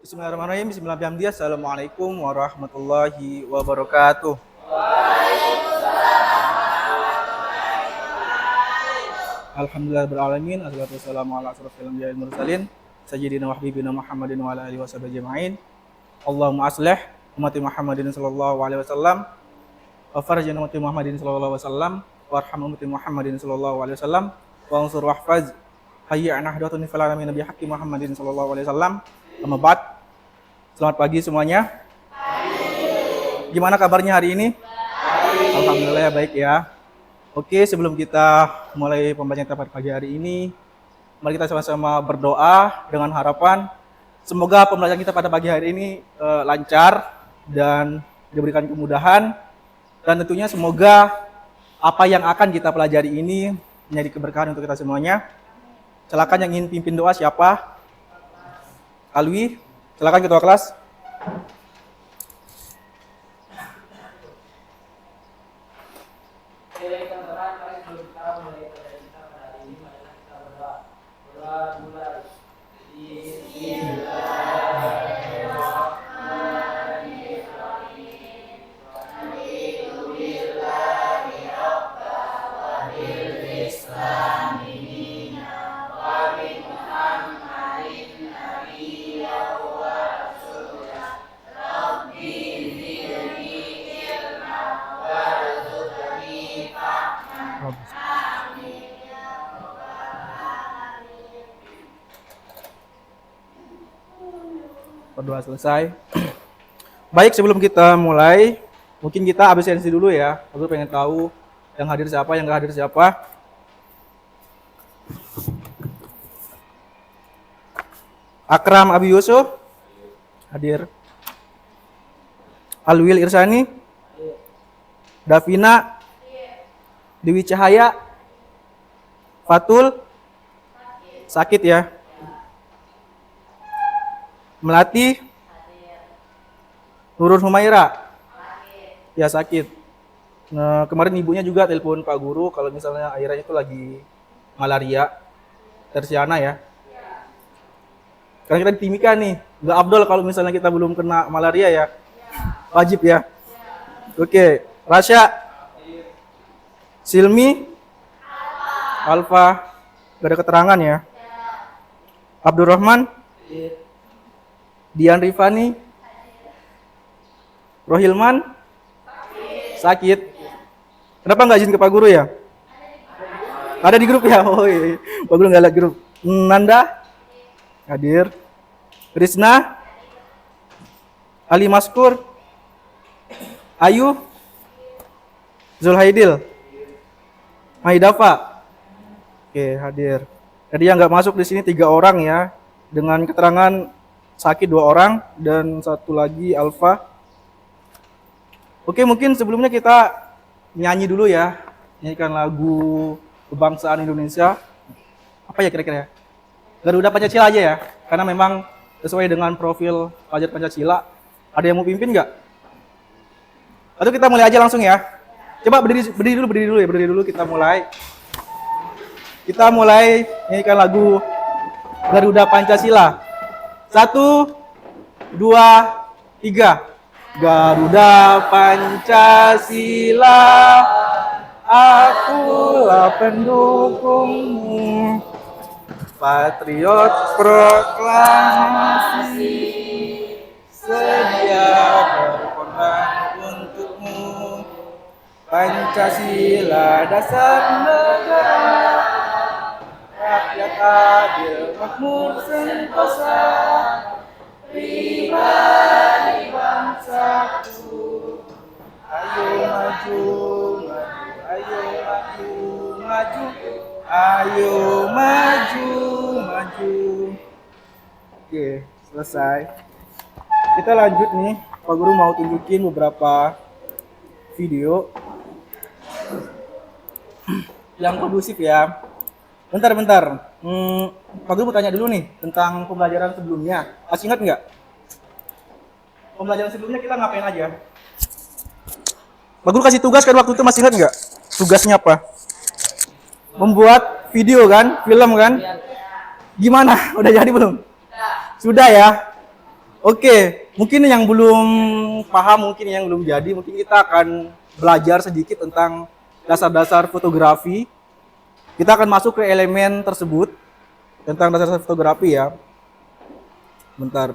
Bismillahirrahmanirrahim. Bismillahirrahmanirrahim. Assalamualaikum warahmatullahi wabarakatuh. Alhamdulillahirrahmanirrahim. Assalatu wassalamu ala asrofil anbiya'i wal mursalin sayyidina wa habibina Muhammadin wa ala alihi wa sahbihi ajma'in. Allahumma aslih ummati Muhammadin sallallahu alaihi wasallam wa farjina ummati Muhammadin sallallahu alaihi wasallam warham ummati Muhammadin sallallahu alaihi wasallam wa ansur wahfaz hayya nahdhatun fil alamin nabi haqqi Muhammadin sallallahu alaihi wasallam. Amma ba'd. Selamat pagi semuanya. Gimana kabarnya hari ini? Alhamdulillah baik ya. Oke, sebelum kita mulai pembacaan kita pada pagi hari ini, mari kita sama-sama berdoa dengan harapan semoga pembelajaran kita pada pagi hari ini lancar dan diberikan kemudahan, dan tentunya semoga apa yang akan kita pelajari ini menjadi keberkahan untuk kita semuanya. Silakan yang ingin pimpin doa siapa? Alwi, silakan ketua kelas. Berdoa selesai. Baik, sebelum kita mulai, mungkin kita absensi dulu ya. Aku pengen tahu yang hadir siapa, yang nggak hadir siapa. Akram Abi Yusuf hadir. Alwil Irsani, Davina, Dewi Cahaya, Fatul, sakit ya. Melati, Nurul Humaira, ya sakit. Nah, kemarin ibunya juga telepon Pak Guru kalau misalnya akhirnya itu lagi malaria, tersiana ya. Karena kita di Timika nih, nggak abdol kalau misalnya kita belum kena malaria ya, wajib ya. Oke, Rasya, Silmi, Alfa, gak ada keterangan ya. Abdurrahman, Dian Rifani, Rohilman, sakit. Kenapa nggak izin ke Pak Guru ya? Ada di grup ya? Oh iya, Pak Guru nggak lihat grup. Nanda, hadir. Krisna, Ali Maskur, Ayu, Zulhaidil, Maidafa, oke hadir. Jadi yang nggak masuk di sini 3 orang ya, dengan keterangan sakit 2 orang dan 1 lagi Alfa. Oke, mungkin sebelumnya kita nyanyi dulu ya, nyanyikan lagu kebangsaan Indonesia. Apa ya kira-kira? Garuda Pancasila aja ya, karena memang sesuai dengan profil pelajar Pancasila. Ada yang mau pimpin nggak? Atau kita mulai aja langsung ya? Coba berdiri dulu kita mulai. Kita mulai nyanyikan lagu Garuda Pancasila. 1, 2, 3. Garuda Pancasila, akulah pendukungmu. Patriot proklamasi, sedia berkorban untukmu. Pancasila dasar negara, rakyat adil makmur sentosa, pribadi bangsaku. Ayo maju, maju, ayo maju, maju, ayo maju, maju. Oke, selesai. Kita lanjut nih. Pak Guru mau tunjukin beberapa video yang kondusif ya. Bentar. Pak Guru mau tanya dulu nih tentang pembelajaran sebelumnya. Masih ingat nggak? Pembelajaran sebelumnya kita ngapain aja? Pak Guru kasih tugas kan waktu itu, masih ingat nggak? Tugasnya apa? Membuat video kan? Film kan? Gimana? Udah jadi belum? Sudah ya? Oke, mungkin yang belum paham, mungkin yang belum jadi, mungkin kita akan belajar sedikit tentang dasar-dasar fotografi. Kita akan masuk ke elemen tersebut tentang dasar-dasar fotografi ya. Bentar.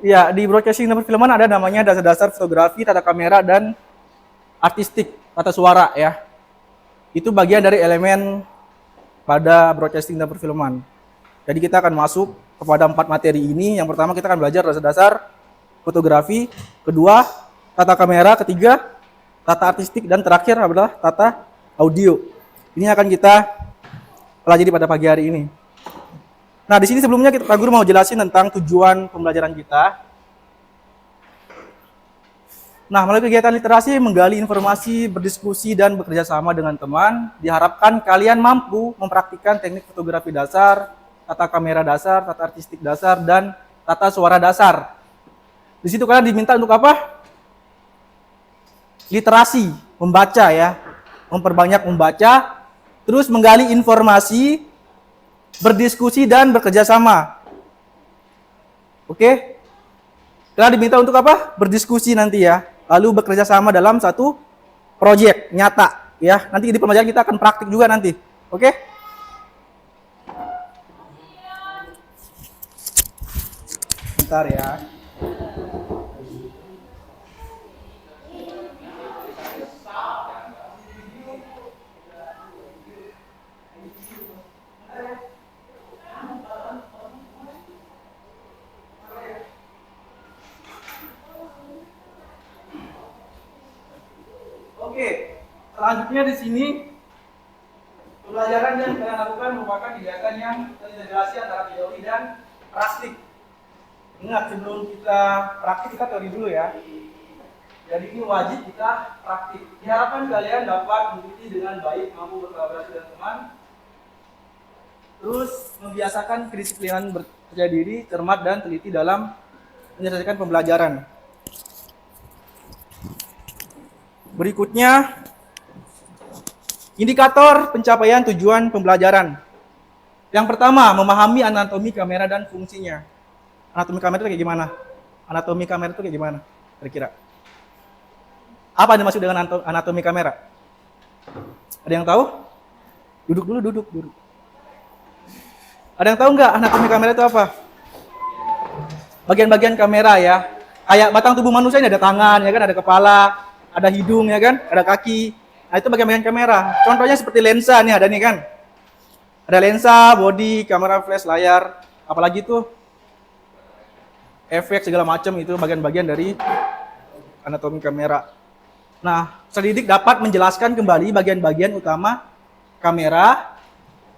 Ya, di broadcasting dan perfilman ada namanya dasar-dasar fotografi, tata kamera, dan artistik, tata suara ya. Itu bagian dari elemen pada broadcasting dan perfilman. Jadi kita akan masuk kepada 4 materi ini. Yang pertama kita akan belajar dasar-dasar fotografi, kedua tata kamera, ketiga tata artistik, dan terakhir adalah tata audio. Ini akan kita pelajari pada pagi hari ini. Nah, di sini sebelumnya Pak Guru mau jelasin tentang tujuan pembelajaran kita. Nah, melalui kegiatan literasi, menggali informasi, berdiskusi, dan bekerja sama dengan teman, diharapkan kalian mampu mempraktikkan teknik fotografi dasar, tata kamera dasar, tata artistik dasar, dan tata suara dasar. Di situ kalian diminta untuk apa? Literasi, membaca ya, memperbanyak membaca, terus menggali informasi, berdiskusi, dan bekerja sama. Oke? Kalian diminta untuk apa? Berdiskusi nanti ya. Lalu bekerja sama dalam satu proyek nyata ya. Nanti di pembelajaran kita akan praktik juga nanti. Oke? Bentar ya. Oke, selanjutnya di sini pembelajaran yang kalian lakukan merupakan kegiatan yang terintegrasi antara teori dan praktik. Ingat, sebelum kita praktik kita teori dulu ya. Jadi ini wajib kita praktik. Diharapkan kalian dapat mengikuti dengan baik, mampu berkolaborasi dengan teman, terus membiasakan kedisiplinan percaya diri, cermat, dan teliti dalam menyelesaikan pembelajaran. Berikutnya, indikator pencapaian tujuan pembelajaran. Yang pertama, memahami anatomi kamera dan fungsinya. Anatomi kamera itu kayak gimana? Anatomi kamera itu kayak gimana? Kira-kira. Apa yang dimaksud dengan anatomi kamera? Ada yang tahu? Duduk dulu, duduk. Ada yang tahu nggak anatomi kamera itu apa? Bagian-bagian kamera ya. Kayak batang tubuh manusia ini ada tangan, ya kan, ada kepala, ada hidung ya kan, ada kaki. Nah, itu bagian-bagian kamera. Contohnya seperti lensa nih, ada nih kan. Ada lensa, body, kamera flash, layar, apalagi tuh efek segala macam, itu bagian-bagian dari anatomi kamera. Nah, peserta didik dapat menjelaskan kembali bagian-bagian utama kamera.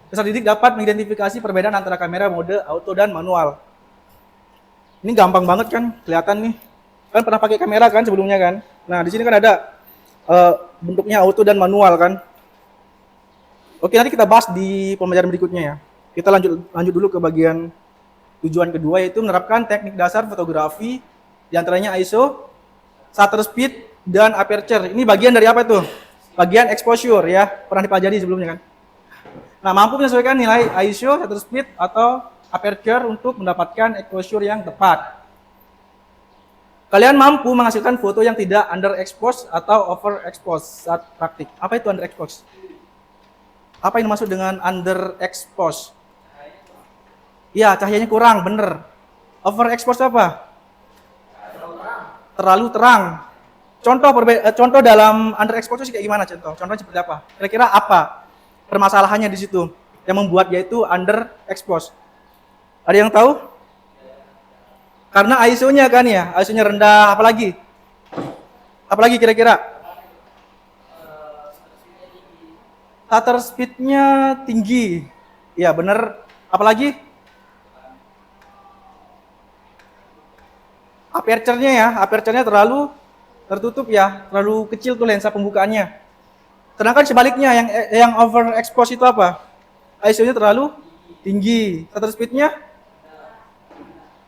Peserta didik dapat mengidentifikasi perbedaan antara kamera mode auto dan manual. Ini gampang banget kan, kelihatan nih. Kan pernah pakai kamera kan sebelumnya kan. Nah, di sini kan ada bentuknya auto dan manual kan. Oke, nanti kita bahas di pembelajaran berikutnya ya. Kita lanjut dulu ke bagian tujuan kedua, yaitu menerapkan teknik dasar fotografi, diantaranya ISO, shutter speed, dan aperture. Ini bagian dari apa itu? Bagian exposure ya, pernah dipelajari sebelumnya kan. Nah, mampu menyesuaikan nilai ISO, shutter speed, atau aperture untuk mendapatkan exposure yang tepat. Kalian mampu menghasilkan foto yang tidak underexpose atau overexpose saat praktik. Apa itu underexpose? Apa yang dimaksud dengan underexpose? Ya, cahayanya kurang, bener. Overexpose apa? Terlalu terang. Contoh dalam underexpose kayak gimana contoh? Contohnya seperti apa? Kira-kira apa permasalahannya di situ yang membuat yaitu underexpose? Ada yang tahu? Karena ISO-nya kan ya, ISO-nya rendah, apalagi? Apalagi kira-kira? Shutter speed-nya tinggi. Ya, bener. Apalagi? aperture-nya ya, aperture-nya terlalu tertutup ya, terlalu kecil tuh lensa pembukaannya. Sedangkan sebaliknya yang overexpose itu apa? ISO-nya terlalu tinggi, shutter speed-nya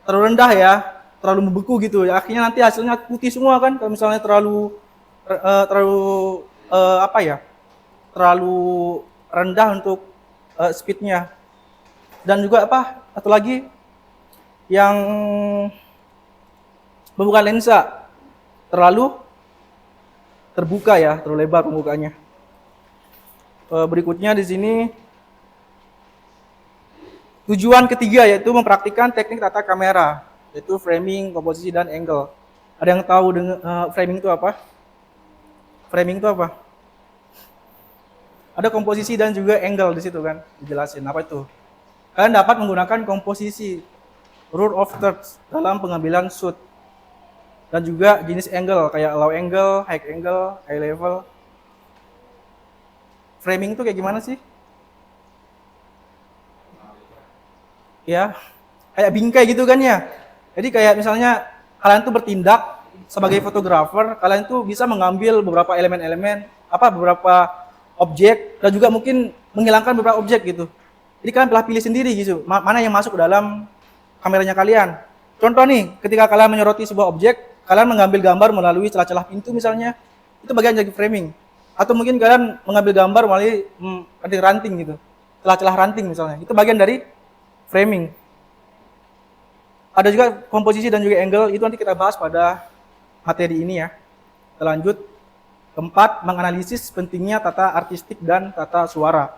terlalu rendah ya, terlalu membeku gitu ya. Akhirnya nanti hasilnya putih semua kan kalau misalnya terlalu apa ya? Terlalu rendah untuk speed-nya. Dan juga apa? Atau lagi yang pembukaan lensa terlalu terbuka ya, terlalu lebar pembukaannya. Berikutnya di sini tujuan ketiga yaitu mempraktikkan teknik tata kamera, yaitu framing, komposisi, dan angle. Ada yang tahu dengan framing itu apa? Framing itu apa? Ada komposisi dan juga angle di situ kan, dijelasin apa itu. Kalian dapat menggunakan komposisi, rule of thirds dalam pengambilan shoot, dan juga jenis angle kayak low angle, high level. Framing itu kayak gimana sih? Ya, kayak bingkai gitu kan ya. Jadi kayak misalnya kalian tuh bertindak sebagai fotografer, kalian tuh bisa mengambil beberapa elemen-elemen, beberapa objek, dan juga mungkin menghilangkan beberapa objek gitu. Jadi kalian telah pilih sendiri gitu, mana yang masuk ke dalam kameranya kalian. Contoh nih, ketika kalian menyoroti sebuah objek, kalian mengambil gambar melalui celah-celah pintu misalnya, itu bagian dari framing. Atau mungkin kalian mengambil gambar melalui ranting gitu, celah-celah ranting misalnya, itu bagian dari framing. Ada juga komposisi dan juga angle, itu nanti kita bahas pada materi ini ya. Kita lanjut. Keempat, menganalisis pentingnya tata artistik dan tata suara.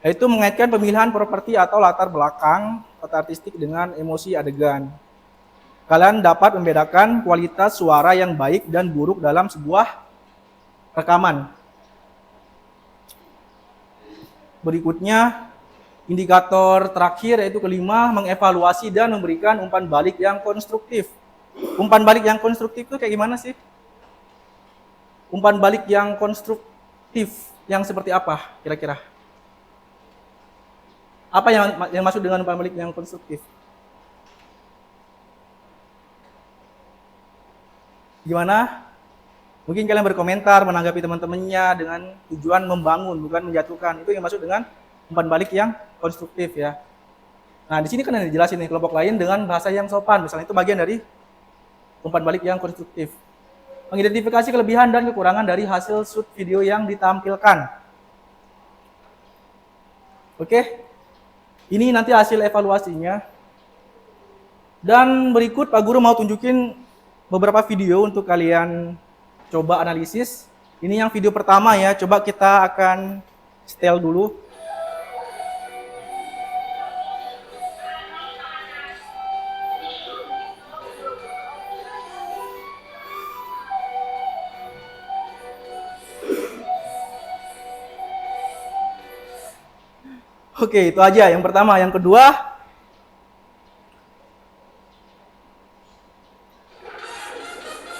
Yaitu mengaitkan pemilihan properti atau latar belakang tata artistik dengan emosi adegan. Kalian dapat membedakan kualitas suara yang baik dan buruk dalam sebuah rekaman. Berikutnya, indikator terakhir yaitu kelima, mengevaluasi dan memberikan umpan balik yang konstruktif. Umpan balik yang konstruktif itu kayak gimana sih? Umpan balik yang konstruktif yang seperti apa kira-kira? Apa yang masuk dengan umpan balik yang konstruktif? Gimana? Mungkin kalian berkomentar, menanggapi teman-temannya dengan tujuan membangun, bukan menjatuhkan. Itu yang masuk dengan umpan balik yang konstruktif ya. Nah, di sini kan ada dijelasin nih kelompok lain dengan bahasa yang sopan. Misalnya itu bagian dari umpan balik yang konstruktif. Mengidentifikasi kelebihan dan kekurangan dari hasil shoot video yang ditampilkan. Oke. Ini nanti hasil evaluasinya. Dan berikut Pak Guru mau tunjukin beberapa video untuk kalian coba analisis. Ini yang video pertama ya. Coba kita akan setel dulu. Oke, itu aja yang pertama. Yang kedua,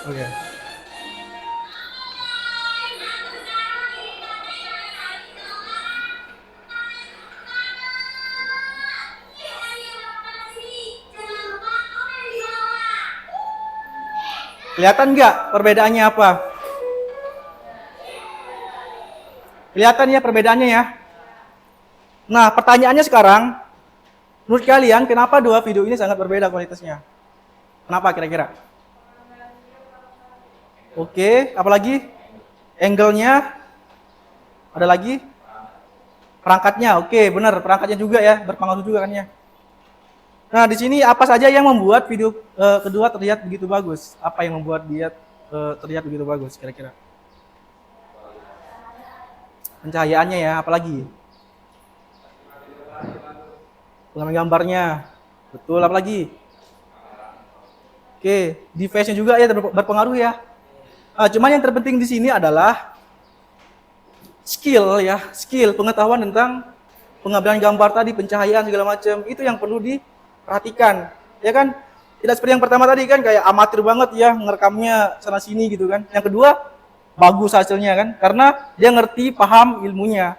oke. Kelihatan nggak perbedaannya apa? Kelihatan ya perbedaannya ya? Nah, pertanyaannya sekarang, menurut kalian kenapa dua video ini sangat berbeda kualitasnya? Kenapa kira-kira? Oke, apalagi? Angle-nya? Ada lagi? Perangkatnya, oke, benar, perangkatnya juga ya, berpengaruh juga kan ya. Nah, di sini apa saja yang membuat video kedua terlihat begitu bagus? Apa yang membuat dia terlihat begitu bagus kira-kira? Pencahayaannya ya, apalagi? Pengambilan gambarnya, betul, apa lagi? Oke, device-nya juga ya berpengaruh ya. Nah, cuman yang terpenting di sini adalah skill ya, skill pengetahuan tentang pengambilan gambar tadi, pencahayaan segala macam, itu yang perlu diperhatikan, ya kan? Tidak seperti yang pertama tadi kan kayak amatir banget ya, ngerekamnya sana sini gitu kan. Yang kedua, bagus hasilnya kan, karena dia ngerti, paham ilmunya.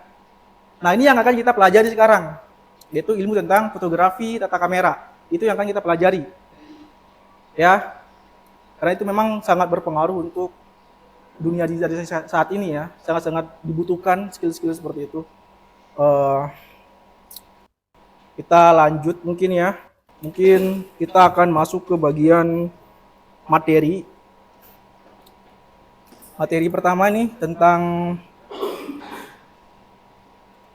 Nah, ini yang akan kita pelajari sekarang, yaitu ilmu tentang fotografi tata kamera. Itu yang akan kita pelajari. ya. Karena itu memang sangat berpengaruh untuk dunia digitalisasi saat ini ya, sangat-sangat dibutuhkan skill-skill seperti itu. Eh, kita lanjut mungkin ya, mungkin kita akan masuk ke bagian materi. Materi pertama nih tentang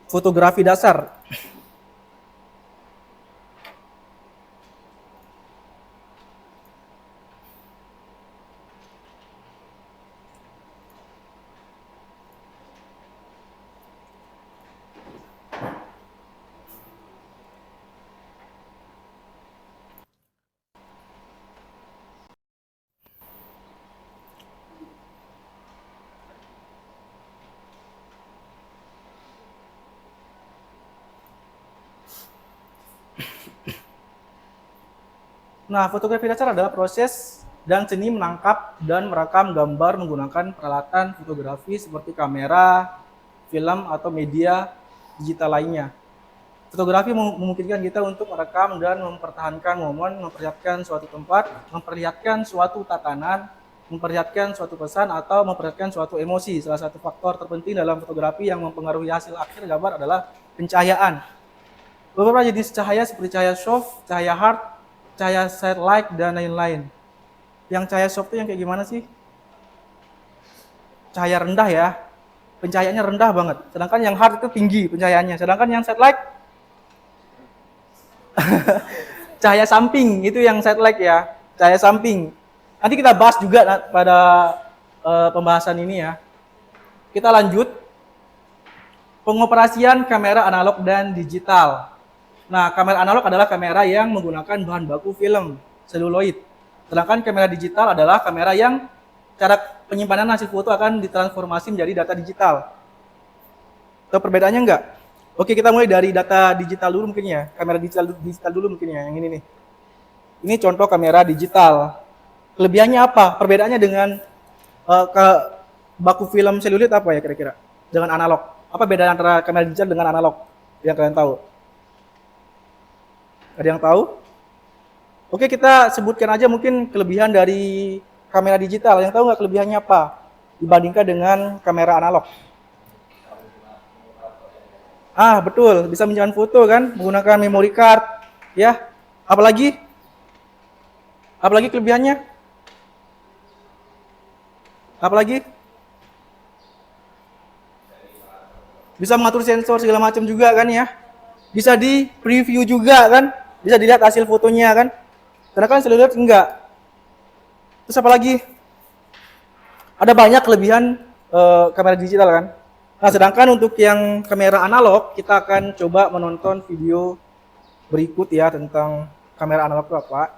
fotografi dasar. Nah, fotografi dasar adalah proses dan seni menangkap dan merekam gambar menggunakan peralatan fotografi seperti kamera, film, atau media digital lainnya. Fotografi memungkinkan kita untuk merekam dan mempertahankan momen, memperlihatkan suatu tempat, memperlihatkan suatu tatanan, memperlihatkan suatu pesan, atau memperlihatkan suatu emosi. Salah satu faktor terpenting dalam fotografi yang mempengaruhi hasil akhir gambar adalah pencahayaan. Beberapa jenis cahaya seperti cahaya soft, cahaya hard, cahaya satellite, dan lain-lain. Yang cahaya soft itu yang kayak gimana sih? Cahaya rendah ya, pencahayaannya rendah banget. Sedangkan yang hard itu tinggi pencahayaannya. Sedangkan yang satellite cahaya samping itu yang satellite ya, cahaya samping. Nanti kita bahas juga pada pembahasan ini ya. Kita lanjut pengoperasian kamera analog dan digital. Nah, kamera analog adalah kamera yang menggunakan bahan baku film seluloid. Sedangkan kamera digital adalah kamera yang cara penyimpanan hasil foto akan ditransformasi menjadi data digital. Tahu perbedaannya enggak? Oke, kita mulai dari data digital dulu mungkin ya. Kamera digital dulu mungkin ya, yang ini nih. Ini contoh kamera digital. Kelebihannya apa? Perbedaannya dengan baku film seluloid apa ya kira-kira? Dengan analog. Apa beda antara kamera digital dengan analog? Yang kalian tahu? Ada yang tahu? Oke, kita sebutkan aja mungkin kelebihan dari kamera digital. Yang tahu nggak kelebihannya apa dibandingkan dengan kamera analog? Ah, betul, bisa menyimpan foto kan menggunakan memory card, ya. Apalagi? Apalagi kelebihannya? Apalagi? Bisa mengatur sensor segala macam juga kan ya. Bisa di preview juga kan, bisa dilihat hasil fotonya kan. Karena kan seluloid enggak. Terus apa lagi? Ada banyak kelebihan kamera digital kan. Nah, sedangkan untuk yang kamera analog, kita akan coba menonton video berikut ya tentang kamera analog itu apa.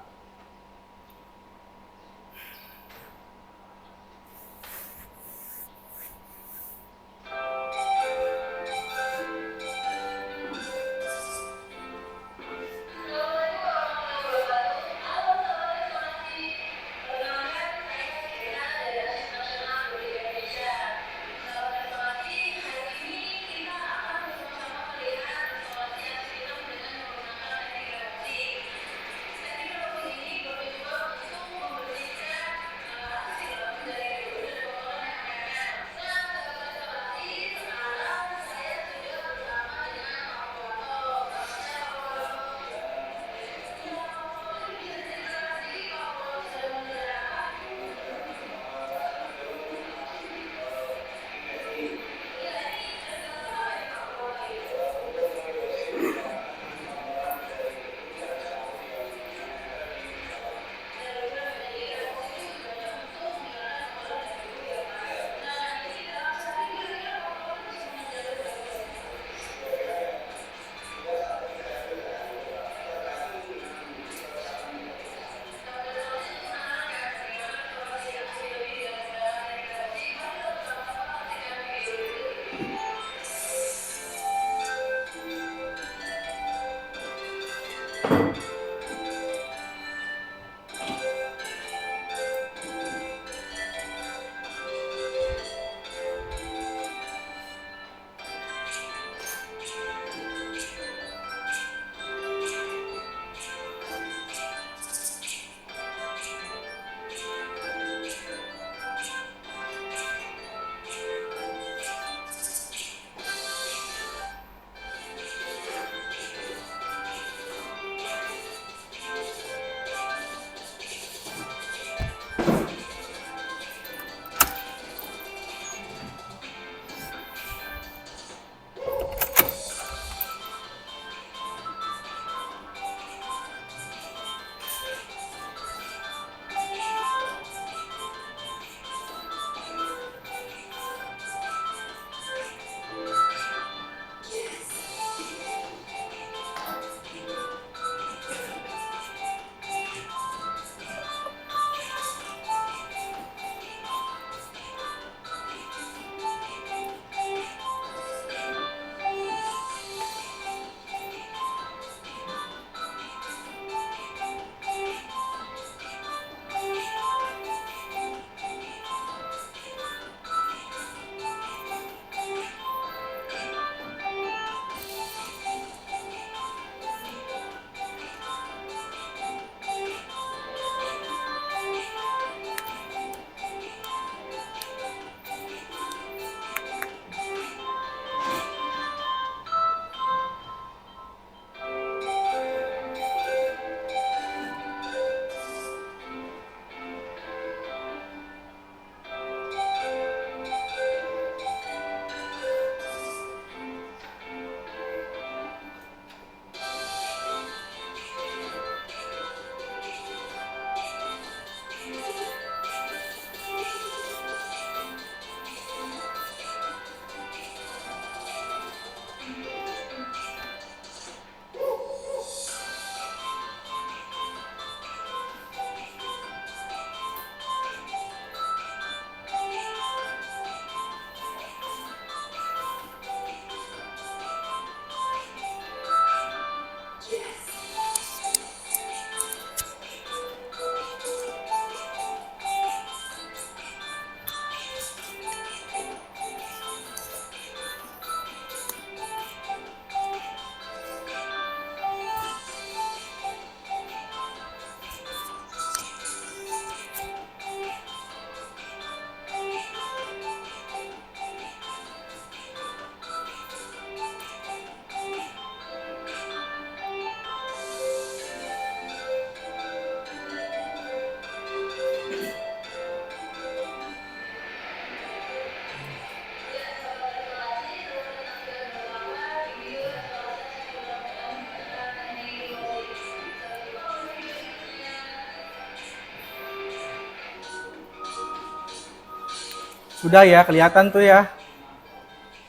Sudah ya, kelihatan tuh ya.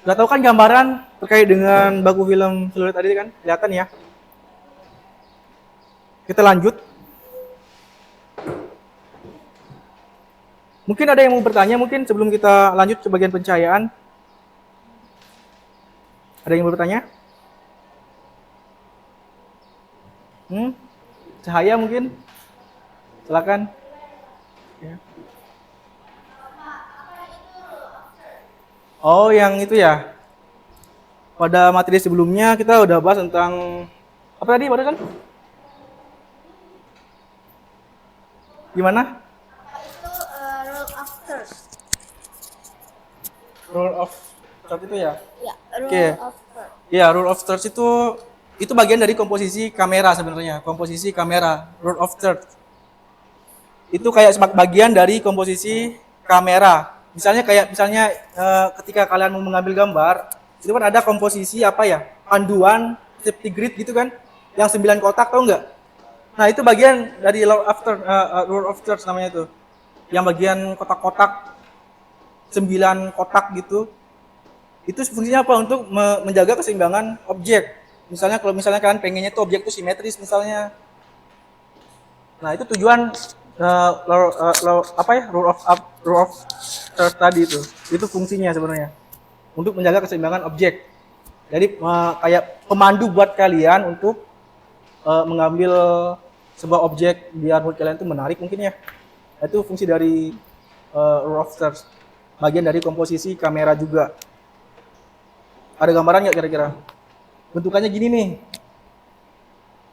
Udah tahu kan gambaran terkait dengan baku film seluler tadi kan? Kelihatan ya. Kita lanjut. Mungkin ada yang mau bertanya mungkin sebelum kita lanjut ke bagian pencahayaan. Ada yang mau bertanya? Cahaya mungkin? Silakan. Ya. Oh, yang itu ya. Pada materi sebelumnya kita udah bahas tentang apa tadi barusan? Gimana? Rule of third. Rule of third itu ya? Ya, rule Oke. of third. Ya, rule of thirds itu bagian dari komposisi kamera sebenarnya. Komposisi kamera, rule of thirds. Itu kayak bagian dari komposisi kamera. Misalnya ketika kalian mau mengambil gambar, itu kan ada komposisi apa ya? Panduan, safety grid gitu kan? Yang 9 kotak tahu nggak? Nah, itu bagian dari rule of thirds namanya itu. Yang bagian kotak-kotak 9 kotak gitu. Itu fungsinya apa? Untuk menjaga keseimbangan objek. Misalnya kalau kalian pengennya tuh objek itu simetris misalnya. Nah, itu tujuan rule of thirds tadi itu. Itu fungsinya sebenarnya. Untuk menjaga keseimbangan objek. Jadi kayak pemandu buat kalian untuk mengambil sebuah objek biar buat kalian itu menarik mungkin ya. Itu fungsi dari rule of thirds. Bagian dari komposisi kamera juga. Ada gambaran nggak kira-kira? Bentukannya gini nih.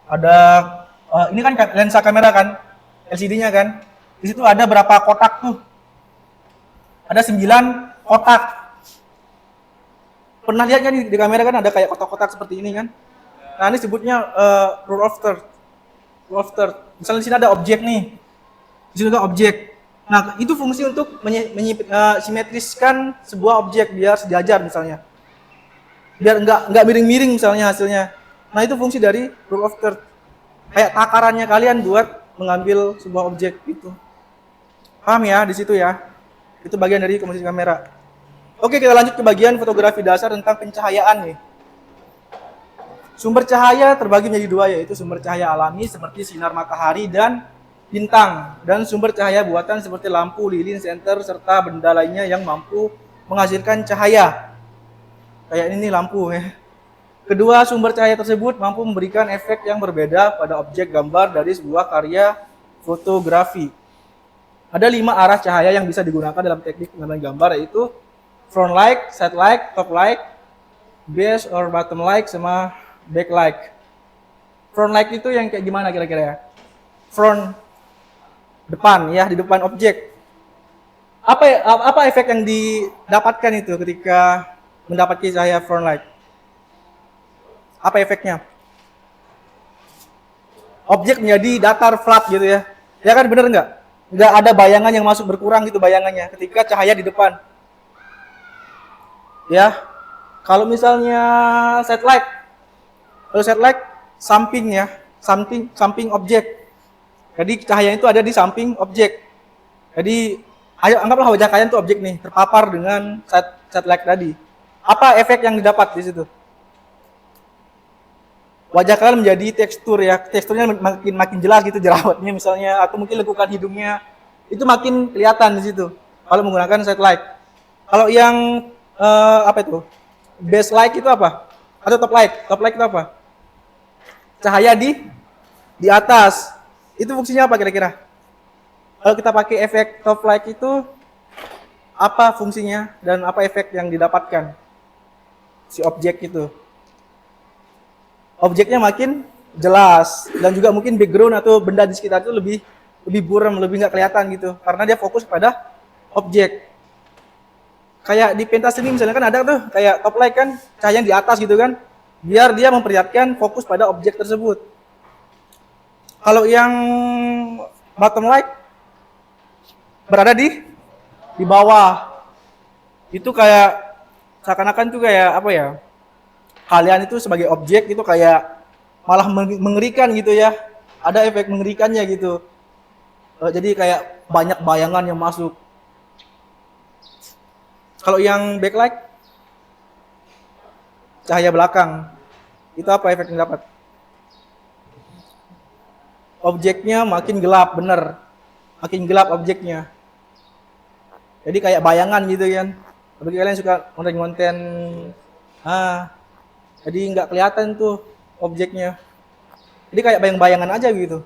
Ada ini kan lensa kamera kan, LCD-nya kan. Di situ ada berapa kotak tuh? Ada 9 kotak. Pernah lihat kan di kamera kan ada kayak kotak-kotak seperti ini kan? Nah, ini sebutnya rule of thirds. Rule of thirds. Misalnya di sini ada objek nih. Di sini ada objek. Nah, itu fungsi untuk simetriskan sebuah objek biar sejajar misalnya. Biar nggak miring-miring misalnya hasilnya. Nah, itu fungsi dari rule of thirds. Kayak takarannya kalian buat mengambil sebuah objek gitu. Paham ya di situ ya? Itu bagian dari komposisi kamera. Oke, kita lanjut ke bagian fotografi dasar tentang pencahayaan nih. Sumber cahaya terbagi menjadi dua, yaitu sumber cahaya alami seperti sinar matahari dan bintang, dan sumber cahaya buatan seperti lampu, lilin, senter, serta benda lainnya yang mampu menghasilkan cahaya. Kayak ini nih lampu ya. Kedua sumber cahaya tersebut mampu memberikan efek yang berbeda pada objek gambar dari sebuah karya fotografi. Ada 5 arah cahaya yang bisa digunakan dalam teknik pengambilan gambar, yaitu front light, side light, top light, base or bottom light, sama back light. Front light itu yang kayak gimana kira-kira ya? Front, depan ya, di depan objek. Apa efek yang didapatkan itu ketika mendapatkan cahaya front light? Apa efeknya? Objek menjadi datar flat gitu ya. Ya kan, bener nggak? Nggak ada bayangan yang masuk, berkurang gitu bayangannya ketika cahaya di depan. Ya, kalau misalnya satellite, samping ya, samping objek. Jadi cahaya itu ada di samping objek. Jadi ayo anggaplah wajah kalian tuh objek nih, terpapar dengan satellite tadi. Apa efek yang didapat di situ? Wajah kalian menjadi tekstur ya, teksturnya makin jelas gitu, jerawatnya misalnya, atau mungkin lekukan hidungnya itu makin kelihatan di situ kalau menggunakan satellite. Kalau yang apa itu? Base light itu apa? Atau top light? Top light itu apa? Cahaya di atas. Itu fungsinya apa kira-kira? Kalau kita pakai efek top light itu apa fungsinya dan apa efek yang didapatkan si objek itu? Objeknya makin jelas dan juga mungkin background atau benda di sekitar itu lebih buram, lebih nggak kelihatan gitu karena dia fokus pada objek. Kayak di pentas ini misalnya kan ada tuh kayak top light kan, cahaya di atas gitu kan, biar dia memperlihatkan fokus pada objek tersebut. Kalau yang bottom light berada di bawah, itu kayak seakan-akan tuh kayak apa ya, kalian itu sebagai objek itu kayak malah mengerikan gitu ya, ada efek mengerikannya gitu. Jadi kayak banyak bayangan yang masuk. Kalau yang backlight, cahaya belakang, itu apa efek yang dapat? Objeknya makin gelap, bener. Makin gelap objeknya. Jadi kayak bayangan gitu kan. Bagi kalian suka konten-konten, jadi nggak kelihatan tuh objeknya. Jadi kayak bayang-bayangan aja gitu.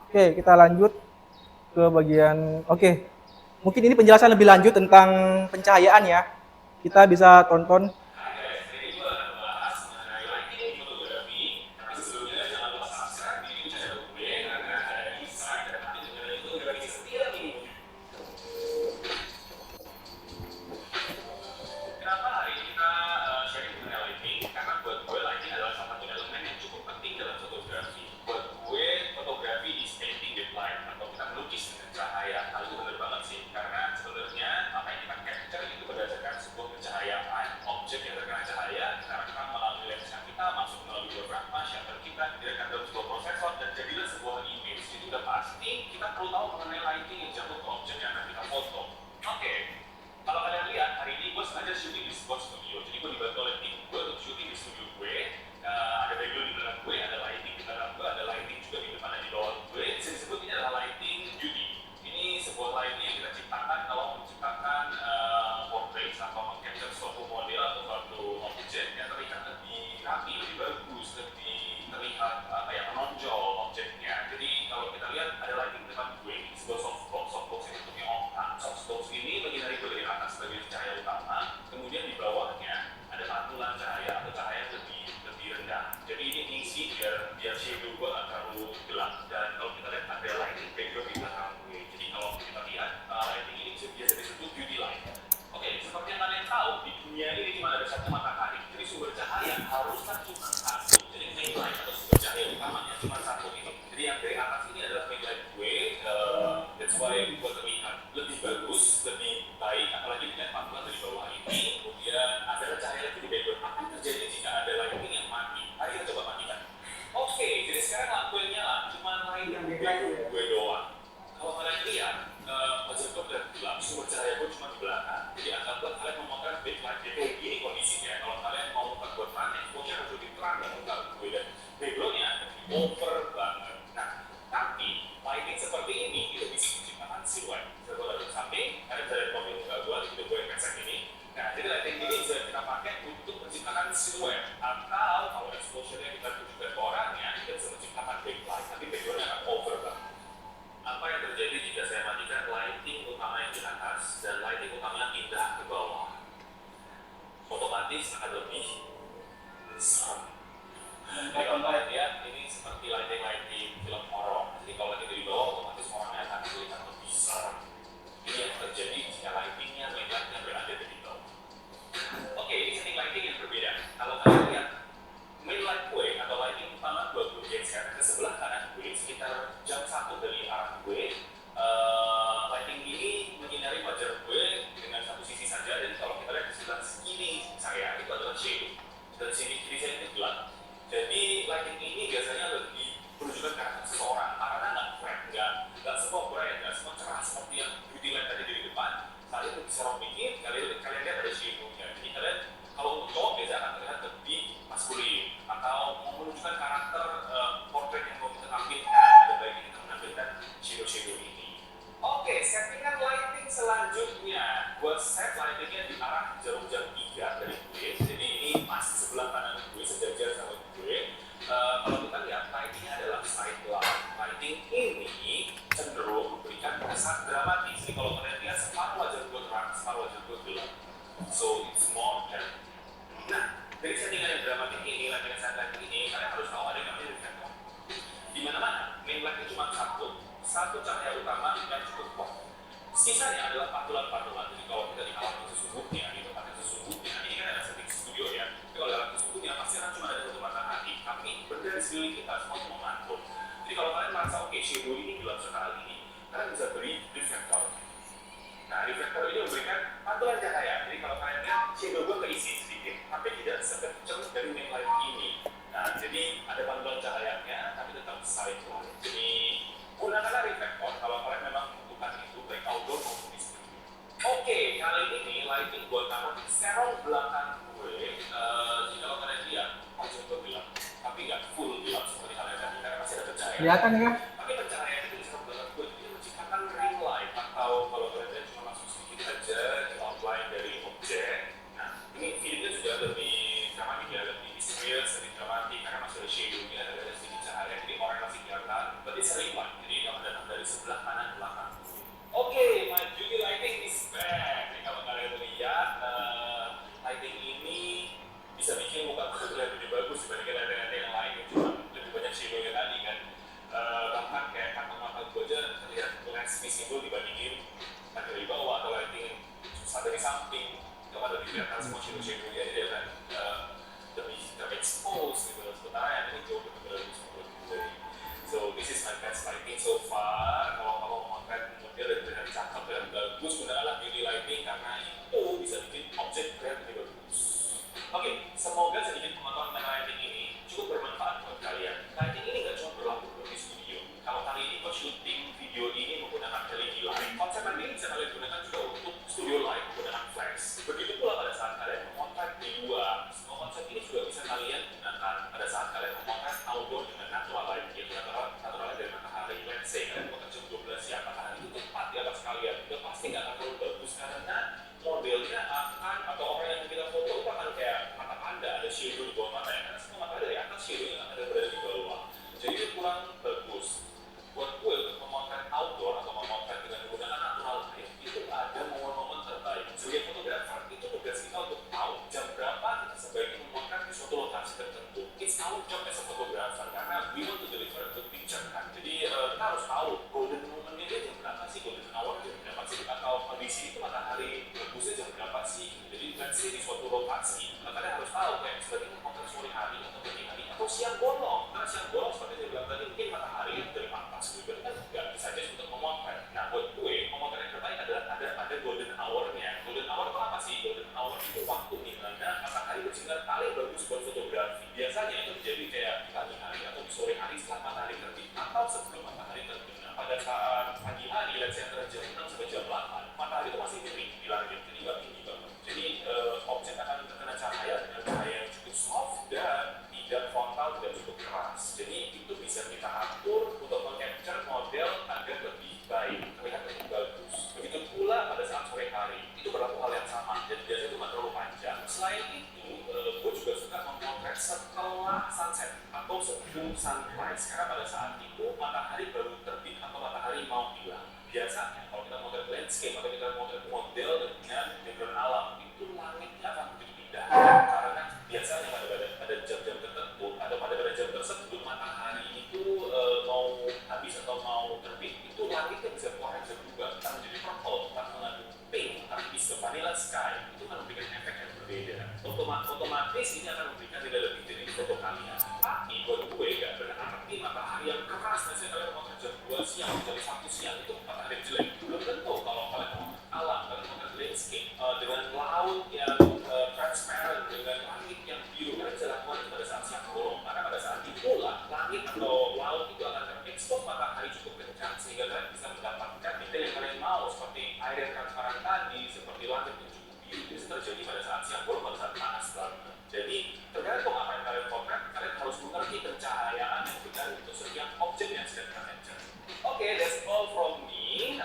Oke, kita lanjut ke bagian. Oke, mungkin ini penjelasan lebih lanjut tentang pencahayaan ya. Kita bisa tonton. Kelihatan ya kan? Tapi pencahayaan itu bisa membantu gue jadi menciptakan ring light atau kalau kalian cuma langsung sedikit aja di outline dari objek. Nah, ini videonya juga lebih dramatik ya, lebih serius, lebih dramatik karena masih ada shadownya, ada sedikit cahaya, jadi orang masih kelihatan. Berarti sering light, jadi kalau datang dari sebelah kanan belakang. Oke, my UV lighting is back. Jadi kalau kalian lihat, lighting ini bisa bikin muka gue terlihat lebih bagus dibandingkan ada yang lain yang cuma lebih banyak shadownya tadi kan. Bahkan kayak kantong mata gue aja terlihat less visible dibandingin ada di bawah atau lighting susah dari samping kepada dilihat semua shadow-shadownya jadi akan lebih terexpose gitu. Sementara yang ini jauh lebih bagus dari. So this is my best lighting so far. Kalau kamu memotret model dan terlihat cakep dan bagus, gunakanlah UV lighting karena itu bisa bikin objek terlihat lebih bagus. Oke, semoga sedikit pengetahuan tentang lighting ini cukup bermanfaat buat kalian. Lighting ini nggak cuma berlaku di studio. Kalau kali ini kau syuting video ini menggunakan LED light, konsep ini bisa kalian gunakan juga untuk studio light menggunakan flash. Begitu pula pada saat kalian memotret di luar. Semua konsep ini juga bisa kalian gunakan pada saat kalian memotret outdoor dengan natural light, yaitu natural light dari matahari. Let's say kalian memotret jam 12 siang, matahari itu tepat di atas kalian. Itu pasti nggak akan terlalu bagus karena modelnya akan atau orang yang kita foto itu akan kayak mata panda, ada shadow di bawah mata ya, karena semua mata dari atas, shadownya ada berada di bawah. Jadi itu kurang bagus. Buat gue untuk memotret outdoor atau memotret dengan menggunakan natural light itu ada momen-momen terbaik. Sebagai fotografer itu tugas kita untuk tahu jam berapa kita sebaiknya memotret di suatu lokasi tertentu. It's our job as a photographer karena we want to deliver a good picture kan. Jadi kita harus tahu golden momentnya dia jam berapa sih, golden hour jam berapa sih, atau kondisi itu matahari bagusnya jam berapa sih. Jadi let's say di suatu lokasi kalian harus tahu kayak sebaiknya memotret sore hari atau pagi hari atau siang bolong. Karena siang bolong seperti saya bilang tadi mungkin matahari dari atas gitu kan nggak bisa aja untuk memotret. Nah buat gue memotret yang terbaik adalah ada golden hour-nya. Golden hour itu apa sih? Golden hour itu waktu di mana matahari bersinar paling bagus buat fotografi. Biasanya itu terjadi kayak di pagi hari atau di sore hari setelah matahari terbit atau sebelum matahari terbit. Nah pada saat pagi hari, let's say antara jam 6 sampai jam 8, matahari itu masih terik di langit, jadi nggak tinggi banget. Jadi objek akan terkena cahaya dengan cahaya yang cukup soft dan tidak frontal, tidak cukup keras. Jadi itu bisa kita atur untuk meng-capture model agar lebih baik, terlihat lebih bagus. Begitu pula pada saat sore hari, itu berlaku hal yang sama. Dan biasanya itu nggak terlalu panjang. Selain itu, gue juga suka memotret setelah sunset atau sebelum sunrise. Karena pada saat itu matahari baru terbit atau matahari mau hilang. Biasanya kalau kita motret landscape atau kita motret model dengan background alam, itu langitnya akan begitu indah. Karena biasanya pada jam-jam tertentu atau pada jam tersebut matahari itu mau habis atau mau terbit, itu langitnya bisa berwarna bisa berubah, akan menjadi purple, akan mengandung pink, akan bisa vanilla sky. Itu akan memberikan efek yang berbeda. Otomatis ini akan memberikan tidak lebih dari foto kalian. Tapi buat gue gak berarti matahari yang keras. Misalnya kalian mau jam 2 siang, jam 1 siang itu matahari yang jelek. Belum tentu kalau kalian mau alam, kalian mau landscape dengan laut yang transparent, dengan langit yang biru, kalian bisa lakukan itu pada saat siang bolong. Karena pada saat itulah langit atau laut itu akan terekspos matahari cukup kencang sehingga kalian bisa mendapatkan detail yang kalian mau seperti air yang transparan tadi, seperti langit yang cukup biru. Itu bisa terjadi pada saat siang bolong, pada saat panas banget. Jadi tergantung apa yang kalian potret, kalian harus mengerti pencahayaan yang benar untuk setiap objek yang sedang kalian capture. Oke, that's all from me.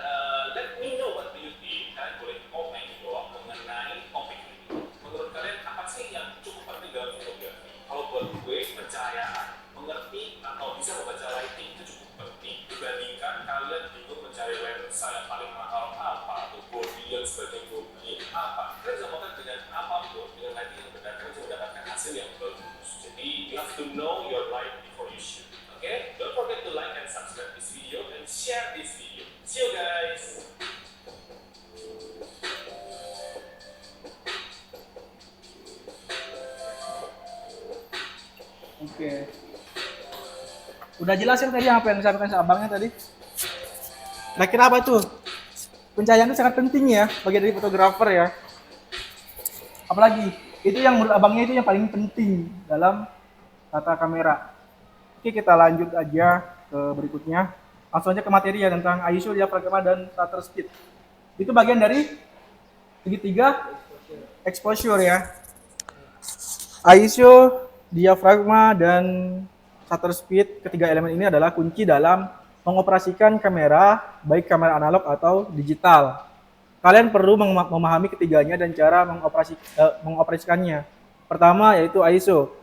Let me know what do you think. Kalian boleh komen di bawah mengenai topik ini. Menurut kalian apa sih yang cukup penting dalam fotografi? Kalau buat gue, pencahayaan, mengerti atau bisa membaca lighting itu cukup penting dibandingkan kalian bingung mencari lensa yang paling mahal apa atau body yang sebagai body apa. Kalian bisa potret dengan apapun, dengan lighting yang benar, kalian bisa mendapatkan hasil yang bagus. Jadi you have to know your light before you shoot. Okay? Don't forget to like and subscribe this video and share this video. See you guys! Oke. Udah jelas ya tadi apa yang disampaikan si abangnya tadi? Kira-kira apa tuh? Pencahayaan itu sangat penting ya bagi dari fotografer ya. Apalagi itu yang menurut abangnya itu yang paling penting dalam tata kamera. Oke, kita lanjut aja ke berikutnya. Langsung aja ke materi ya tentang ISO, diafragma, dan shutter speed. Itu bagian dari segitiga exposure ya. ISO, diafragma, dan shutter speed, ketiga elemen ini adalah kunci dalam mengoperasikan kamera, baik kamera analog atau digital. Kalian perlu memahami ketiganya dan cara mengoperasikannya. Pertama yaitu ISO.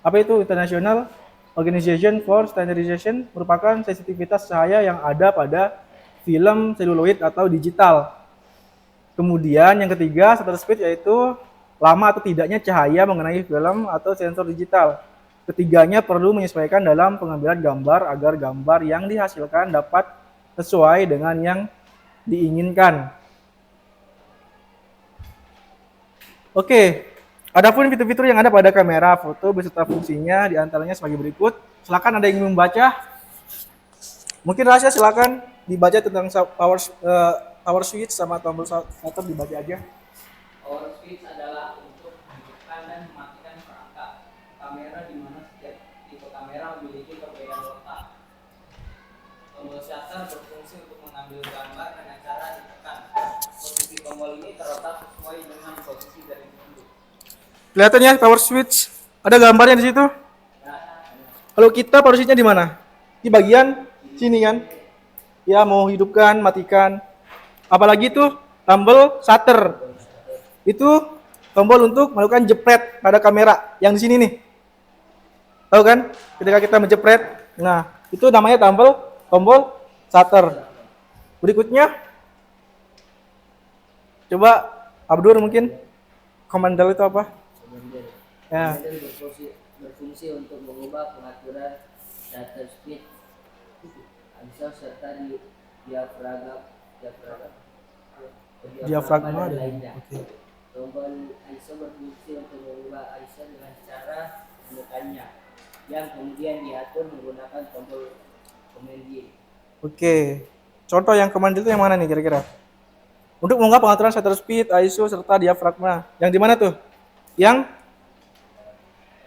Apa itu? International Organization for Standardization, merupakan sensitivitas cahaya yang ada pada film seluloid atau digital. Kemudian yang ketiga, shutter speed, yaitu lama atau tidaknya cahaya mengenai film atau sensor digital. Ketiganya perlu menyesuaikan dalam pengambilan gambar agar gambar yang dihasilkan dapat sesuai dengan yang diinginkan. Oke, adapun fitur-fitur yang ada pada kamera foto beserta fungsinya diantaranya sebagai berikut. Silakan ada yang ingin membaca. Mungkin rahasia, silakan dibaca tentang power switch sama tombol shutter, dibaca aja. Power switch adalah untuk menghidupkan dan mematikan perangkat kamera di mana setiap tipe kamera memiliki perbedaan letak. Tombol shutter berfungsi untuk mengambil gambar dengan cara ditekan. Posisi tombol ini terletak sesuai dengan posisi dari dulu. Kelihatan ya power switch? Ada gambarnya di situ. Kalau kita power switch-nya di mana? Di bagian sini kan? Ya, mau hidupkan, matikan. Apalagi itu tombol shutter. Itu tombol untuk melakukan jepret pada kamera yang di sini nih. Tahu kan? Ketika kita menjepret, nah, itu namanya tombol shutter. Berikutnya coba Abdur mungkin komando itu apa? Ya. Berfungsi untuk mengubah pengaturan shutter speed, ISO serta diafragma dan lainnya. Oke. Tombol ISO berfungsi untuk mengubah ISO dengan cara menekannya, yang kemudian diatur menggunakan tombol command D. Oke. Contoh yang command itu yang mana nih kira-kira? Untuk mengubah pengaturan shutter speed, ISO serta diafragma. Yang di mana tuh? Yang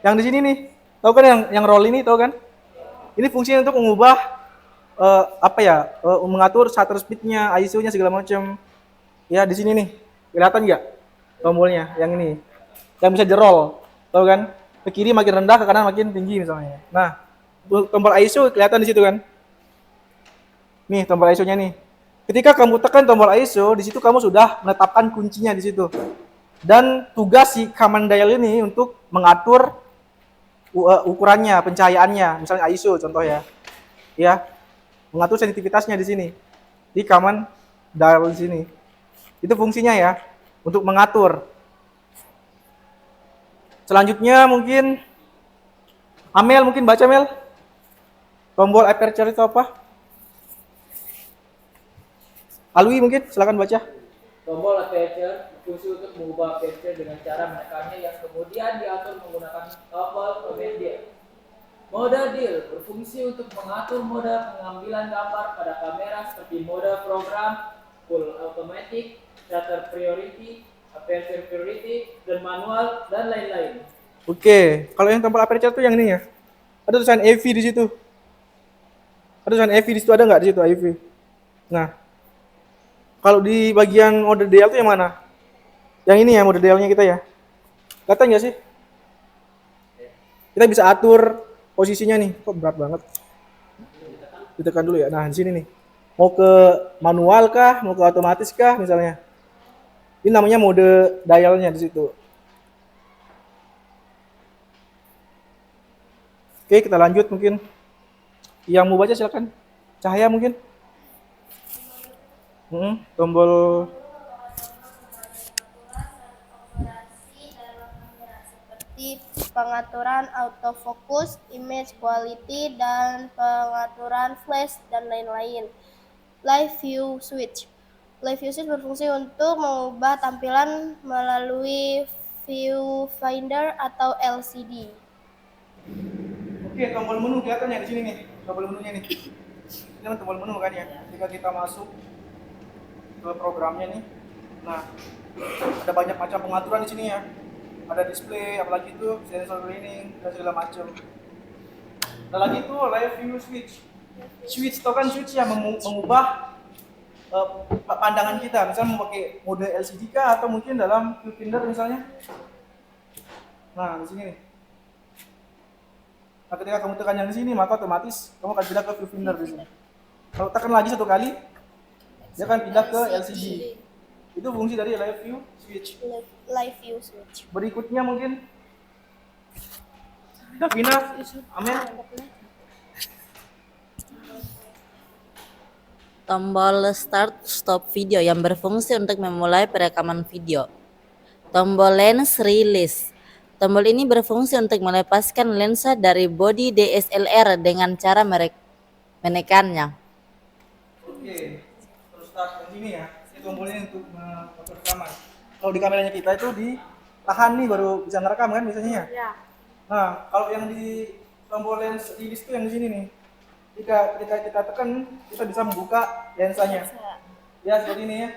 di sini nih. Tahu kan yang roll ini, tahu kan? Ini fungsinya untuk mengubah mengatur shutter speed-nya, ISO-nya segala macam. Ya, di sini nih. Kelihatan nggak tombolnya yang ini? Yang bisa di-roll. Tahu kan? Ke kiri makin rendah, ke kanan makin tinggi misalnya. Nah, tombol ISO kelihatan di situ kan? Nih, tombol ISO-nya nih. Ketika kamu tekan tombol ISO, di situ kamu sudah menetapkan kuncinya di situ. Dan tugas si command dial ini untuk mengatur ukurannya, pencahayaannya, misalnya ISO contoh ya. Ya. Mengatur sensitivitasnya di sini. Di command dial di sini. Itu fungsinya ya, untuk mengatur. Selanjutnya mungkin Amel mungkin baca Mel. Tombol aperture itu apa? Alwi mungkin silakan baca. Tombol aperture berfungsi untuk mengubah aperture dengan cara menekannya, yang kemudian diatur menggunakan tombol command D. Mode deal berfungsi untuk mengatur mode pengambilan gambar pada kamera seperti mode program, full automatic, shutter priority, aperture priority, dan manual, dan lain-lain. Oke, kalau yang tombol aperture itu yang ini ya. Ada tulisan AV di situ. Ada tulisan AV di situ, ada nggak di situ AV? Nah, kalau di bagian mode DL itu yang mana? Yang ini ya mode DL-nya kita ya. Kelihatan nggak sih? Kita bisa atur posisinya nih. Kok berat banget? Ditekan dulu ya. Nah, di sini nih. Mau ke manual kah? Mau ke otomatis kah misalnya? Ini namanya mode dial-nya di situ. Oke, kita lanjut mungkin. Yang mau baca silakan. Cahaya mungkin. Tombol Seperti pengaturan autofocus, image quality, dan pengaturan flash dan lain-lain. Live view switch. Live view switch berfungsi untuk mengubah tampilan melalui viewfinder atau LCD. Oke, tombol menu kelihatannya di sini nih. Tombol menunya nih. Ini kan tombol menu kan ya. Ketika kita masuk ke programnya nih. Nah, ada banyak macam pengaturan di sini ya. Ada display, apalagi itu sensor cleaning dan segala macam. Ada lagi itu live view switch. Switch itu kan switch yang mengubah pandangan kita. Misalnya mau pakai mode LCD kah atau mungkin dalam viewfinder misalnya. Nah, di sini nih. Nah, ketika kamu tekan yang di sini, maka otomatis kamu akan pindah ke viewfinder di sini. Kalau tekan lagi satu kali, dia akan pindah ke LCD. Itu fungsi dari live view switch. Live view switch. Berikutnya mungkin Davina, Amel. Tombol Start Stop Video yang berfungsi untuk memulai perekaman video. Tombol Lens Release. Tombol ini berfungsi untuk melepaskan lensa dari bodi DSLR dengan cara menekannya. Oke, terus start di sini ya. Ini tombolnya untuk foto rekaman. Kalau di kameranya kita itu ditahan nih baru bisa ngerekam kan biasanya. Ya. Nah, kalau yang di tombol lens release itu yang di sini nih. Ketika kita tekan, kita bisa membuka lensanya. Ya, seperti ini ya.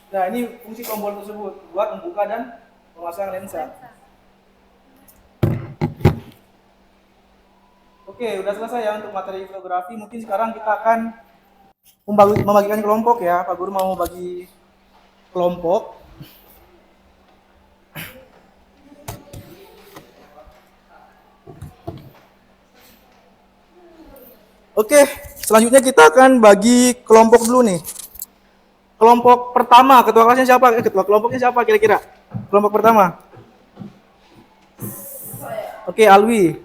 Nah, ini fungsi tombol tersebut buat membuka dan memasang lensa. Oke, udah selesai ya untuk materi fotografi. Mungkin sekarang kita akan membagikan kelompok ya. Pak Guru mau bagi kelompok. Oke, selanjutnya kita akan bagi kelompok dulu nih. Kelompok pertama, ketua kelasnya siapa? Ketua kelompoknya siapa kira-kira? Kelompok pertama. Oke, Alwi.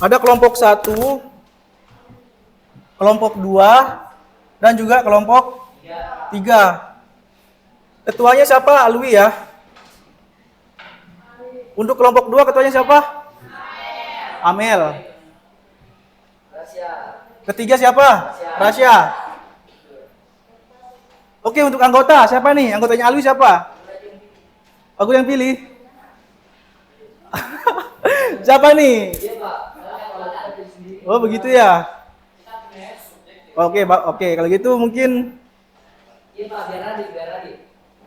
Ada kelompok 1, kelompok 2, dan juga kelompok 3. Ketuanya siapa? Alwi ya. Untuk kelompok 2 ketuanya siapa? Amel. Ketiga siapa? Rasya. Oke, untuk anggota siapa nih? Anggotanya Alwi siapa? Aku yang pilih. Siapa nih? Oh, begitu ya. Oke, kalau gitu mungkin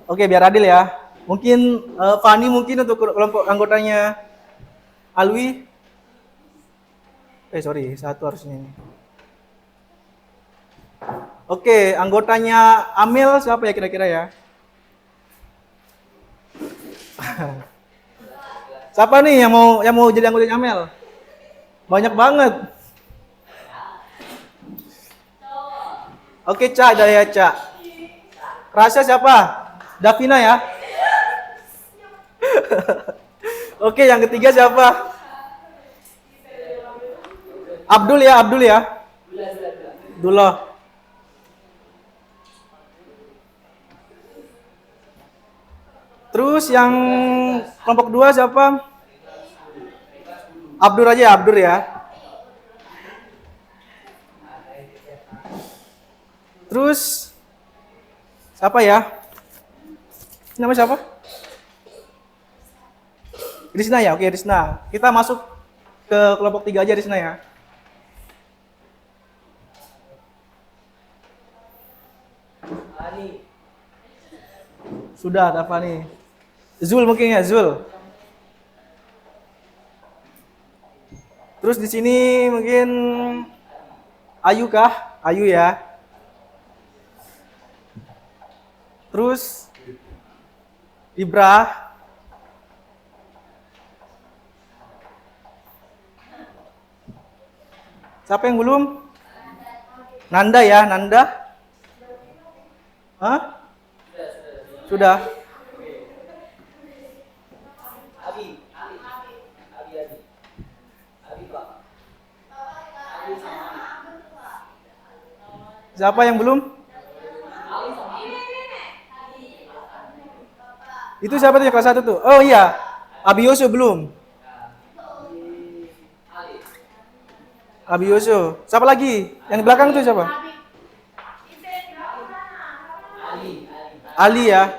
Oke, biar adil ya. Mungkin Fani mungkin untuk kelompok anggotanya Alwi. Sorry, satu harusnya ini. Oke, anggotanya Amel siapa ya kira-kira ya? Siapa nih yang mau jadi anggotanya Amel? Banyak banget. Oke, Ca, ada ya, Ca. Rasya siapa? Davina ya? Oke, yang ketiga siapa? Abdul ya, Abdullah. Terus yang kelompok 2 siapa? Abdur aja, Abdur ya. Terus siapa ya? Nama siapa? Risna ya, oke Risna. Kita masuk ke kelompok 3 aja Risna ya. Sudah, apa nih? Zul mungkin ya, Zul. Terus di sini mungkin Ayu kah? Ayu ya. Terus Ibra. Siapa yang belum? Nanda ya, Nanda. Hah? Sudah. Siapa yang belum? Itu siapa tuh yang kelas 1 tuh? Oh iya, Abiyoso belum. Abiyoso. Siapa lagi? Yang di belakang tuh siapa? Ali ya.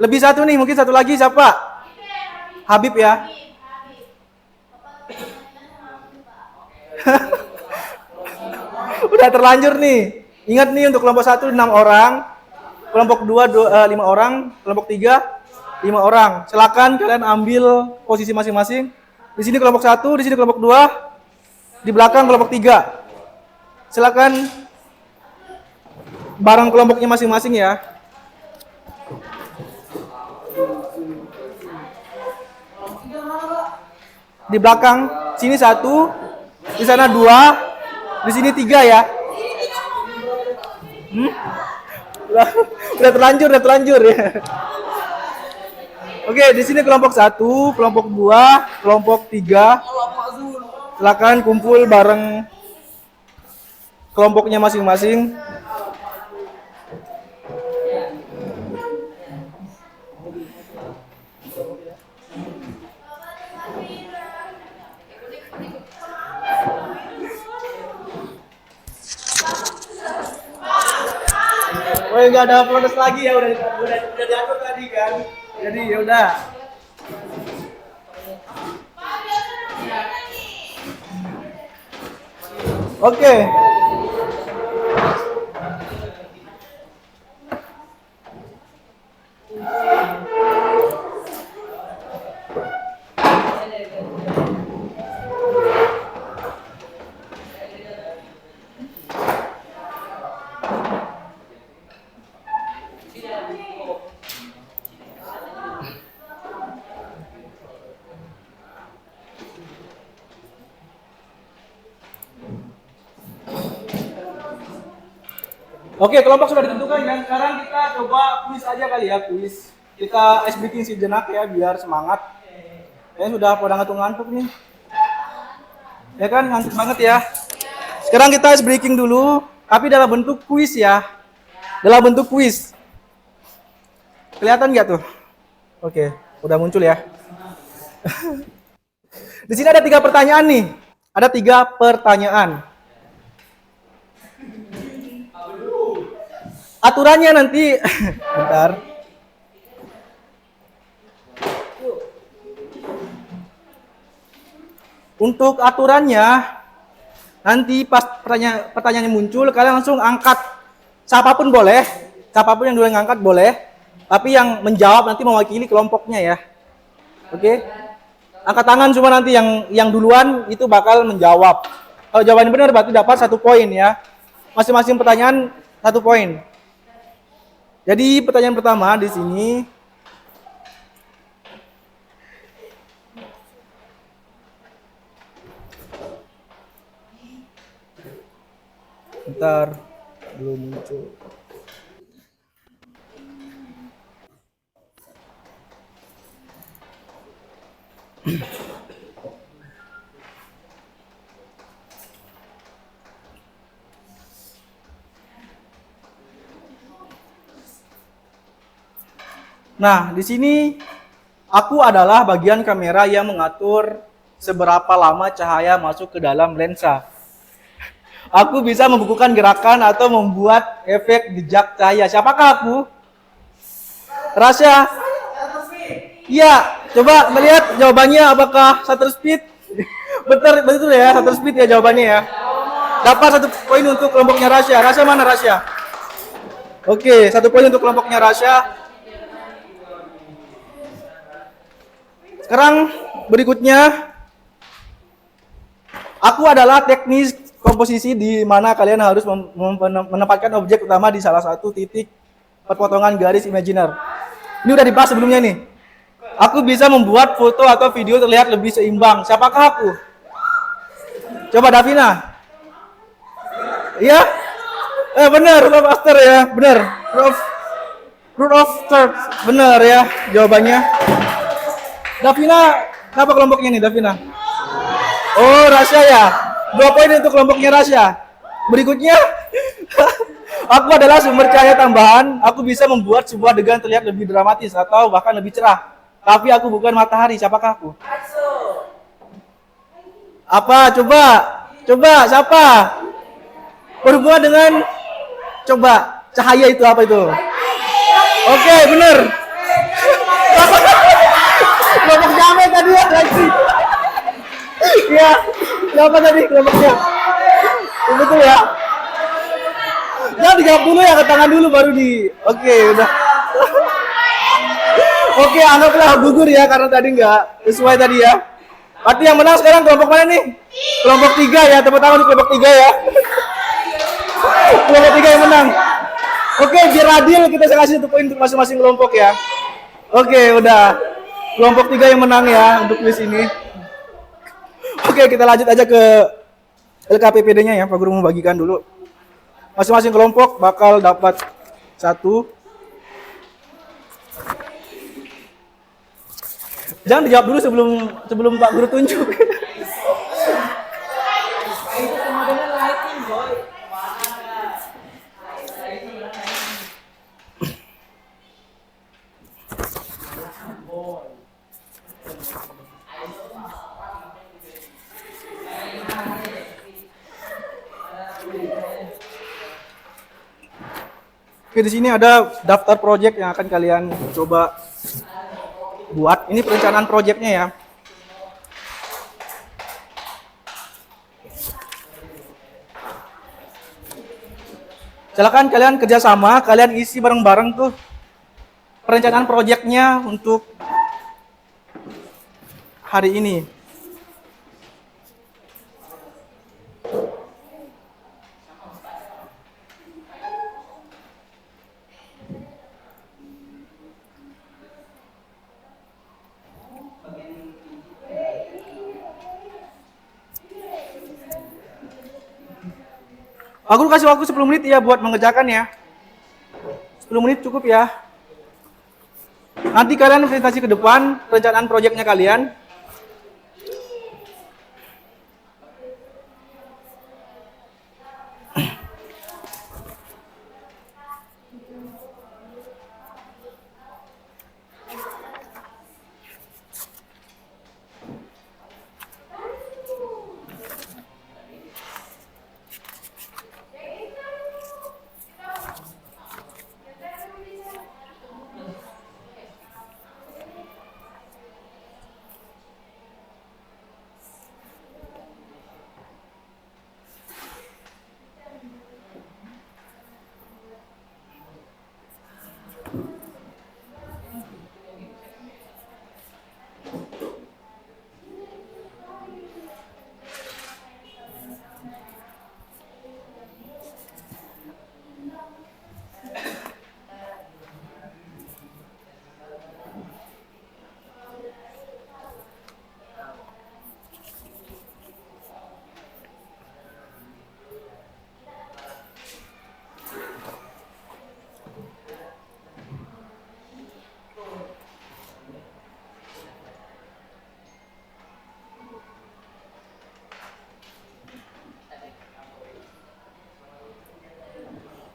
Lebih satu nih, mungkin satu lagi siapa? Habib ya. Udah terlanjur nih. Ingat nih untuk kelompok 1 6 orang, kelompok 2 5 orang, kelompok 3 5 orang. Silakan kalian ambil posisi masing-masing. Di sini kelompok 1, di sini kelompok 2, di belakang kelompok 3. Silakan bareng kelompoknya masing-masing ya. Di belakang sini 1, di sana 2, di sini 3 ya. Udah terlanjur ya. Oke, di sini kelompok 1, kelompok 2, kelompok 3. Silakan kumpul bareng kelompoknya masing-masing. Oh, nggak ada protes lagi ya, udah diatur tadi kan. Jadi ya udah. Oke. Oke, kelompok sudah ditentukan dan sekarang kita coba kuis aja kali ya, kuis. Kita ice breaking sejenak ya biar semangat. Kayaknya sudah pada ngantuk-ngantuk nih. Ya kan, ngantuk banget ya. Sekarang kita ice breaking dulu, tapi dalam bentuk kuis ya. Dalam bentuk kuis. Kelihatan nggak tuh? Oke, udah muncul ya. Di sini ada 3 pertanyaan nih. Ada 3 pertanyaan. Aturannya nanti, bentar. Untuk aturannya, nanti pas pertanyaannya muncul, kalian langsung angkat. Siapapun boleh, siapapun yang duluan ngangkat boleh. Tapi yang menjawab nanti mewakili kelompoknya ya. Oke? Angkat tangan cuma nanti yang duluan itu bakal menjawab. Kalau jawabannya benar berarti dapat 1 poin ya. Masing-masing pertanyaan 1 poin. Jadi pertanyaan pertama di sini. Bentar, belum muncul. Nah, di sini aku adalah bagian kamera yang mengatur seberapa lama cahaya masuk ke dalam lensa. Aku bisa membukukan gerakan atau membuat efek jejak cahaya. Siapakah aku? Rasya? Iya, coba melihat jawabannya apakah shutter speed? Betul ya, shutter speed ya jawabannya ya. Dapat 1 poin untuk kelompoknya Rasya. Rasya mana Rasya? Oke, 1 poin untuk kelompoknya Rasya. Sekarang berikutnya, aku adalah teknis komposisi di mana kalian harus menempatkan objek utama di salah satu titik perpotongan garis imajiner. Ini udah dibahas sebelumnya nih. Aku bisa membuat foto atau video terlihat lebih seimbang. Siapakah aku? Coba Davina. Iya? Benar, rule of third ya, benar. Rule of third, benar ya jawabannya. Davina, apa kelompoknya nih Davina? Oh, Rasya ya. 2 poin untuk kelompoknya Rasya. Berikutnya, aku adalah sumber cahaya tambahan. Aku bisa membuat sebuah adegan terlihat lebih dramatis atau bahkan lebih cerah. Tapi aku bukan matahari. Siapakah aku? Apa? Coba siapa? Berhubungan dengan coba cahaya itu apa itu? Oke, bener. Kelompok damai tadi ya lagi. Iya, siapa tadi kelompoknya? Betul ya. Jangan dijawab dulu ya, ke tangan dulu baru di. Oke, udah. Oke, anggaplah gugur ya karena tadi nggak sesuai tadi ya. Berarti yang menang sekarang kelompok mana nih? Kelompok 3 ya, tepuk tangan di kelompok 3 ya. Kelompok 3 yang menang. Oke, biar adil kita kasih 1 poin untuk masing-masing kelompok ya. Oke, udah. Kelompok 3 yang menang ya untuk quiz ini. Oke, kita lanjut aja ke LKPPD-nya ya. Pak Guru mau bagikan dulu. Masing-masing kelompok bakal dapat 1. Jangan dijawab dulu sebelum Pak Guru tunjuk. Itu kemudian lighting, boy. Oke, di sini ada daftar project yang akan kalian coba buat. Ini perencanaan projectnya ya. Silakan kalian kerjasama, kalian isi bareng-bareng tuh perencanaan projectnya untuk hari ini. Pak Guru kasih waktu 10 menit ya buat mengerjakan ya. 10 menit cukup ya. Nanti kalian presentasi ke depan perencanaan proyeknya kalian.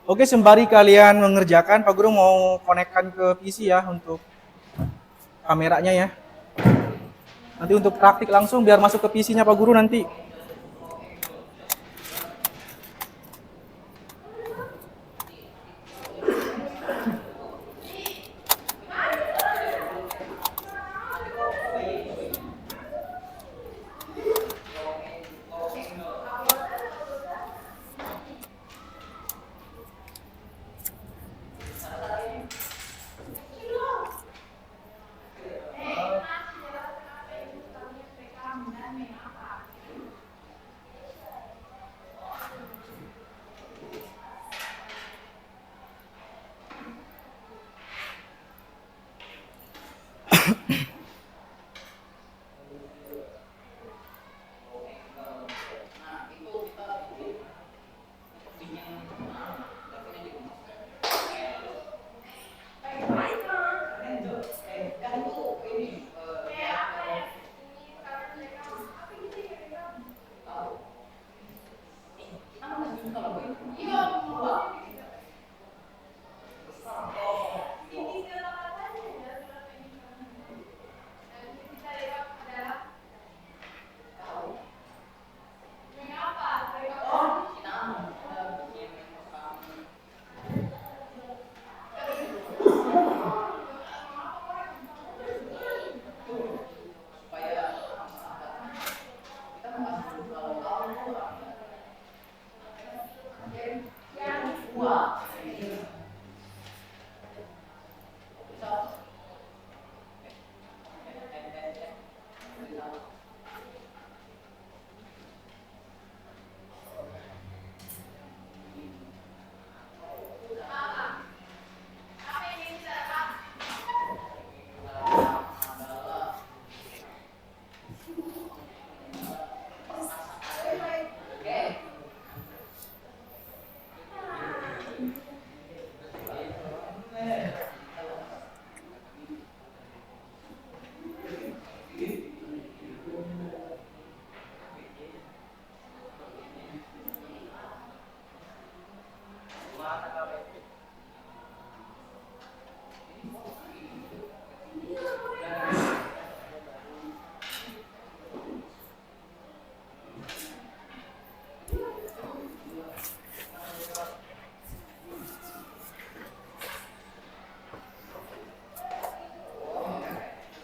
Oke, sembari kalian mengerjakan, Pak Guru mau konekkan ke PC ya untuk kameranya ya. Nanti untuk praktik langsung biar masuk ke PC-nya Pak Guru nanti.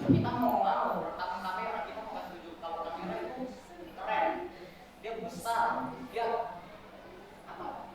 Kita mau letakkan kamera, kita bukan setuju kalau kamera itu keren, dia besar, dia apa?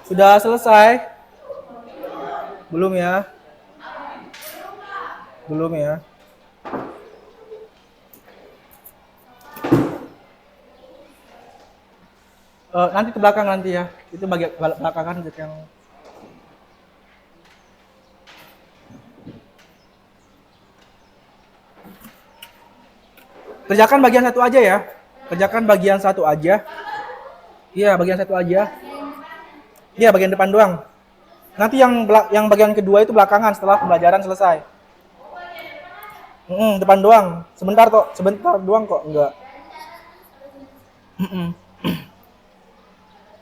Sudah selesai? Belum ya? Belum ya? Nanti ke belakang nanti ya. Itu bagian belakangan yang kerjakan bagian satu aja ya. Kerjakan bagian satu aja. Iya, bagian satu aja. Iya, bagian depan doang. Nanti yang bagian kedua itu belakangan setelah pembelajaran selesai. Depan doang. Sebentar kok, sebentar doang kok, enggak.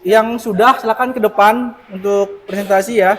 Yang sudah silakan ke depan untuk presentasi ya.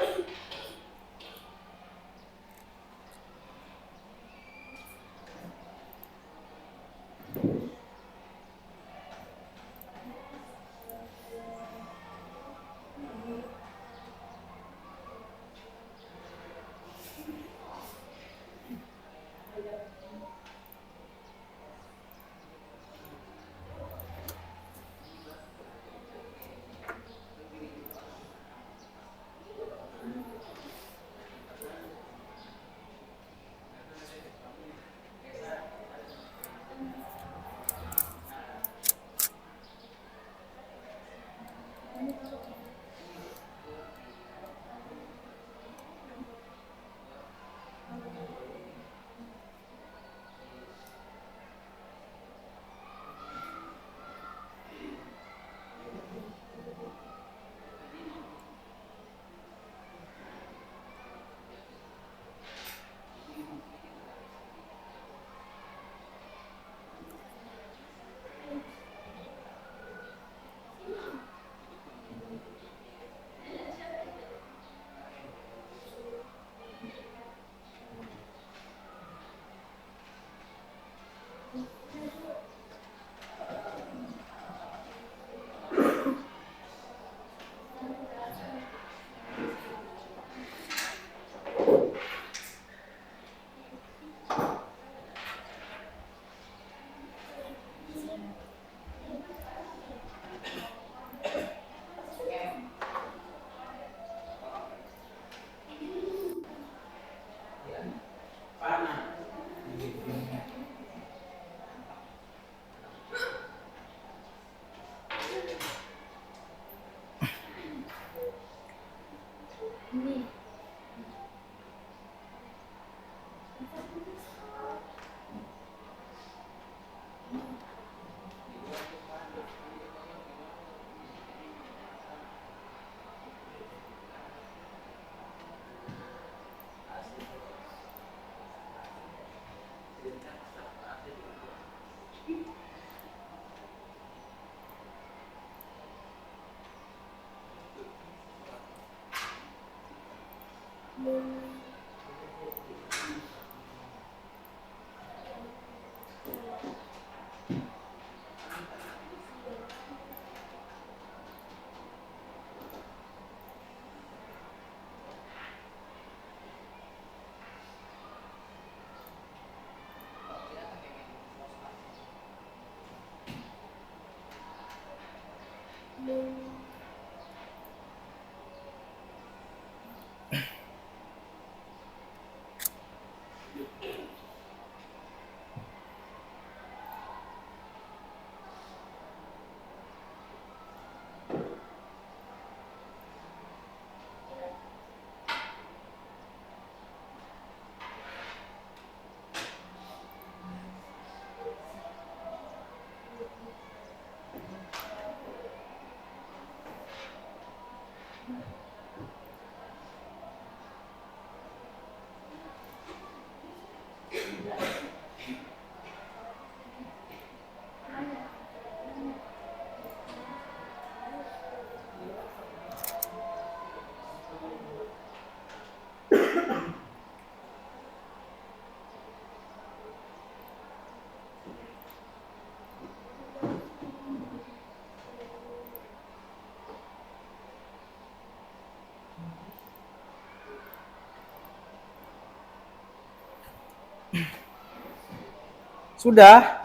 Sudah.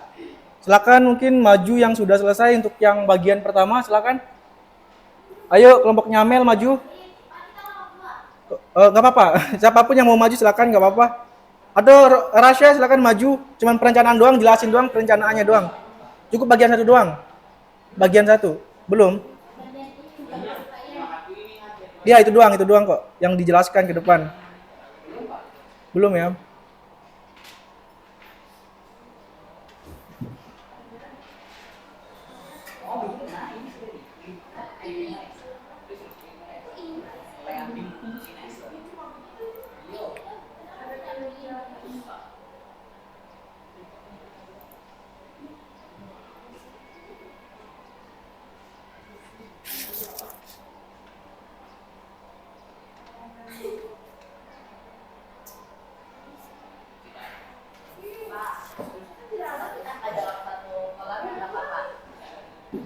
Silakan mungkin maju yang sudah selesai untuk yang bagian pertama, silakan. Ayo kelompok nyamel maju. Nggak apa-apa. Siapapun yang mau maju silakan, nggak apa-apa. Ada Rasya silakan maju. Cuman perencanaan doang, jelasin doang perencanaannya doang. Cukup bagian satu doang. Bagian satu. Belum. Dia itu doang kok yang dijelaskan ke depan. Belum ya?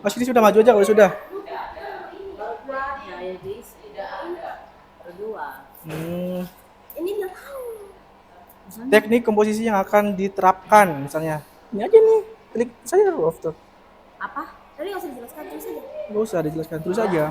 Mas ini sudah maju aja kalau sudah. Ini nggak tahu. Teknik komposisi yang akan diterapkan misalnya. Ini aja nih, klik saja after. Apa? Tadi nggak usah dijelaskan terus aja. Nggak usah dijelaskan, terus aja.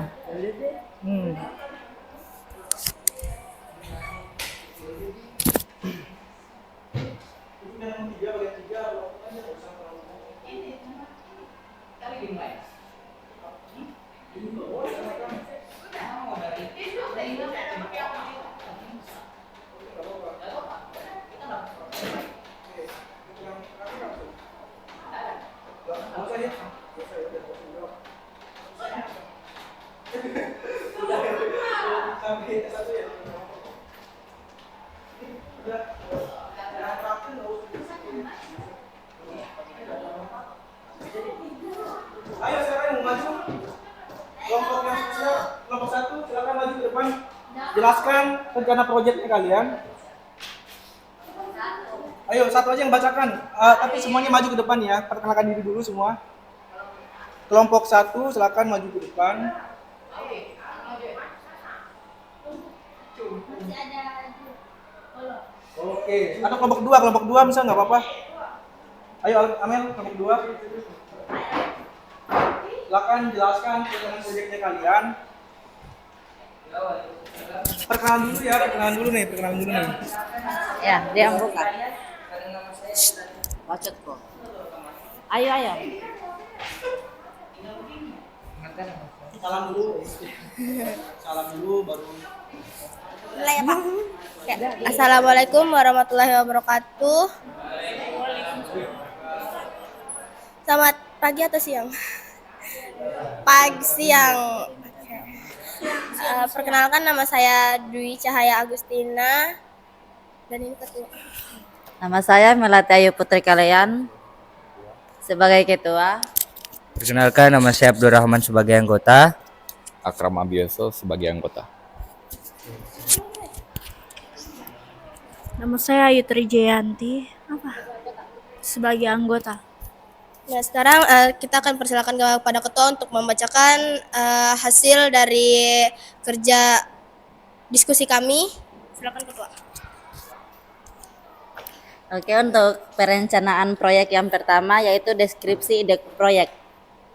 Ayo siapa yang mau maju? Kelompok yang siap, kelompok satu silakan maju ke depan. Jelaskan rencana proyeknya kalian. Ayo satu aja yang bacakan, tapi semuanya maju ke depan ya. Perkenalkan diri dulu semua. Kelompok satu silakan maju ke depan. Oke, ada kelompok dua misal nggak apa-apa. Ayo Amel, kelompok dua. Silakan jelaskan rencana proyeknya kalian. Perkenalan dulu nih. Ya, dia yang buka. Bacot kok. Ayo. Salam dulu baru. Mulai ya Pak. Ya. Assalamualaikum warahmatullahi wabarakatuh. Selamat pagi atau siang? Siang. Perkenalkan nama saya Dwi Cahaya Agustina dan ini ketua. Nama saya Melati Ayu Putri Kalean sebagai ketua. Perkenalkan, nama saya Abdul Rahman sebagai anggota. Akram Abioso sebagai anggota. Nama saya Ayu Trijayanti sebagai anggota. Nah, sekarang kita akan persilakan kepada ketua untuk membacakan hasil dari kerja diskusi kami. Silakan ketua. Oke, untuk perencanaan proyek yang pertama yaitu deskripsi ide proyek.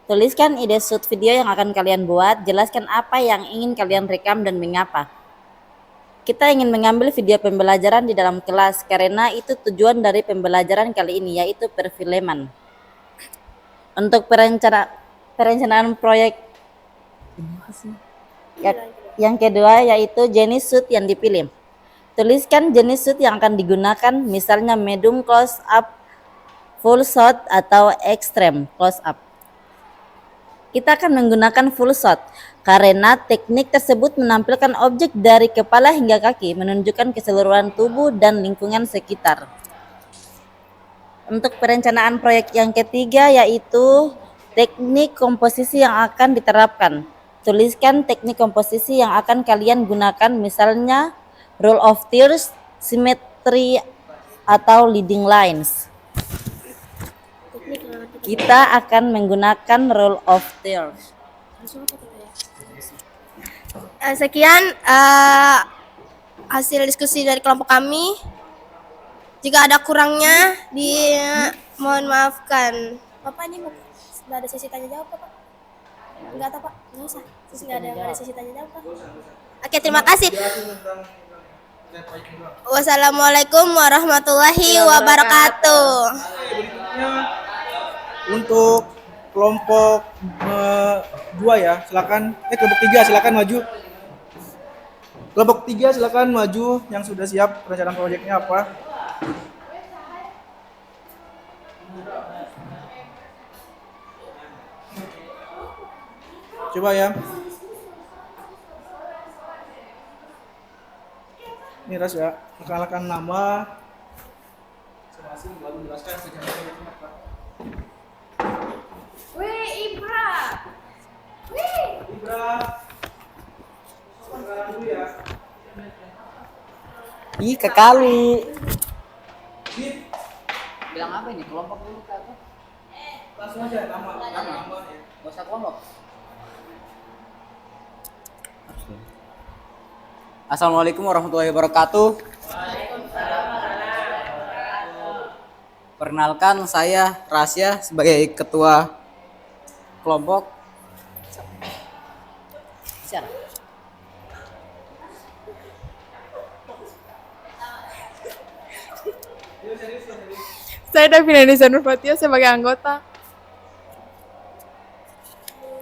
Tuliskan ide shoot video yang akan kalian buat, jelaskan apa yang ingin kalian rekam dan mengapa. Kita ingin mengambil video pembelajaran di dalam kelas karena itu tujuan dari pembelajaran kali ini, yaitu perfilman. Untuk perencanaan proyek yang kedua yaitu jenis shoot yang dipilih. Tuliskan jenis shoot yang akan digunakan, misalnya medium close up, full shot, atau extreme close up. Kita akan menggunakan full shot karena teknik tersebut menampilkan objek dari kepala hingga kaki, menunjukkan keseluruhan tubuh dan lingkungan sekitar. Untuk perencanaan proyek yang ketiga yaitu teknik komposisi yang akan diterapkan. Tuliskan teknik komposisi yang akan kalian gunakan, misalnya rule of thirds, symmetry, atau leading lines. Kita akan menggunakan rule of thirds. Sekian hasil diskusi dari kelompok kami. Jika ada kurangnya, mohon maafkan. Bapak ini nggak ada sesi tanya jawab, Pak? Enggak tahu, Pak. Nggak usah. Nggak ada sesi tanya jawab, Pak. Oke, terima kasih. Wassalamualaikum warahmatullahi wabarakatuh. Untuk kelompok 2 ya, silakan. Kelompok 3 silakan maju. Kelompok 3 silakan maju yang sudah siap perencanaan proyeknya apa. Coba ya. Ini Ras ya, perkenalkan nama masing-masing baru jelaskan sejarahnya apa. Ibra. Sekarang dulu ya. Ih, kekali. Bilang apa ini? Kelompok dulu ke apa? Langsung aja nama ya. Gak usah kelompok. Assalamualaikum warahmatullahi wabarakatuh. Perkenalkan, saya Rasya sebagai ketua kelompok. Saya Davina Nisa Nurfatia sebagai anggota.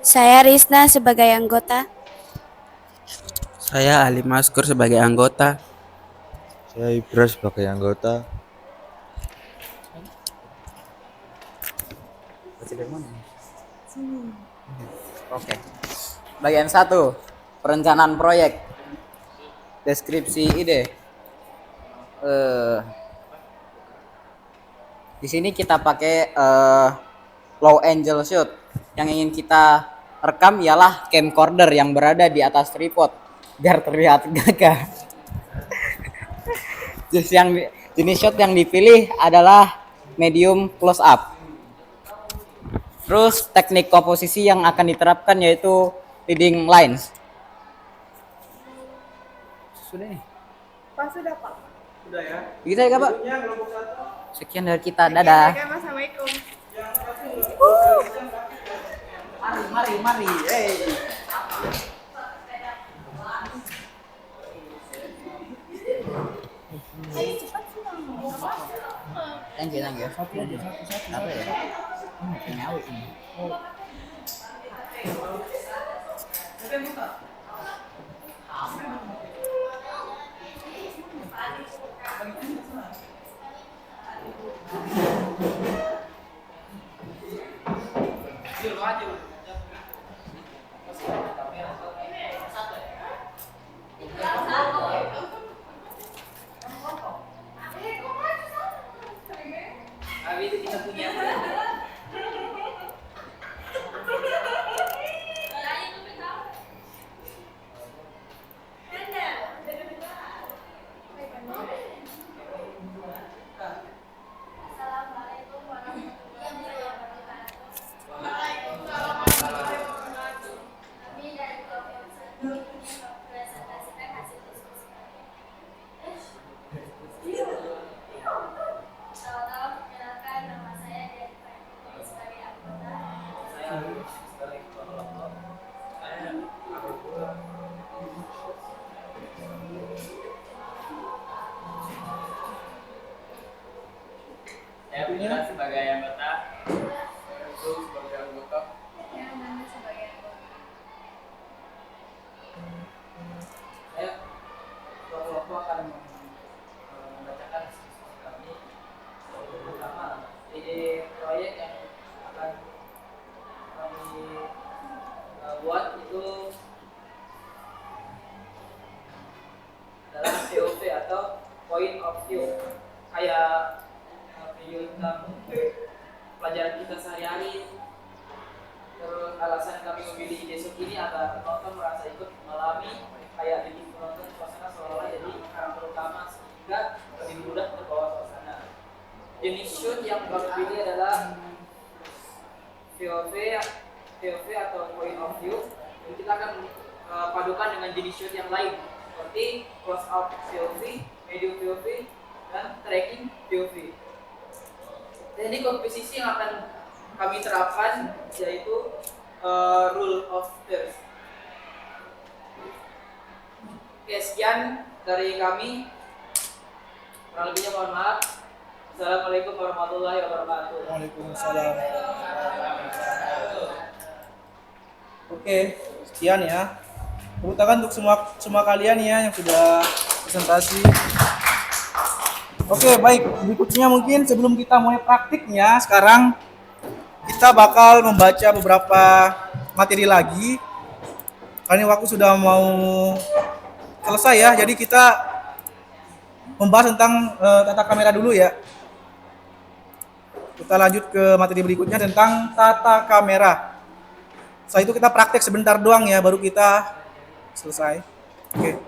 Saya Risna sebagai anggota. Saya Ali Maskur sebagai anggota. Saya Ibra sebagai anggota. Oke. Bagian 1, perencanaan proyek. Deskripsi ide. Di sini kita pakai low angle shot. Yang ingin kita rekam ialah camcorder yang berada di atas tripod biar terlihat gagah. Jenis shot yang dipilih adalah medium close up. Terus teknik komposisi yang akan diterapkan yaitu leading lines. Sudah nih. Pak, sudah, Pak. Sudah ya. Begitu ya, Pak? Kelompok 1. Sekian dari kita. Dadah. Assalamualaikum. Mari. Hey. Thank you. Apa ya? Nyawa ini. yaitu adalah POV atau point of view. Kayak video tentang pelajaran kita sehari-hari. Terus alasan kami memilih Jesuk ini agar penonton merasa ikut mengalami kayak jadi penonton suasana seolah-olah jadi karakter utama sehingga lebih mudah terbawa suasana. Jenis shoot yang kami pilih adalah POV atau point of view. Jadi kita akan padukan dengan jenis shoot yang lain seperti close up POV, medium POV, dan tracking POV. Jadi komposisi yang akan kami terapkan yaitu rule of thirds. Oke, sekian dari kami. Kurang lebihnya mohon maaf. Assalamualaikum warahmatullahi wabarakatuh. Waalaikumsalam. Oke, sekian ya. Tepuk tangan untuk semua kalian ya yang sudah presentasi. Oke, baik. Berikutnya mungkin sebelum kita mulai praktiknya, sekarang kita bakal membaca beberapa materi lagi. Karena waktu sudah mau selesai ya, jadi kita membahas tentang tata kamera dulu ya. Kita lanjut ke materi berikutnya tentang tata kamera. Setelah itu kita praktek sebentar doang ya, baru kita selesai. Oke.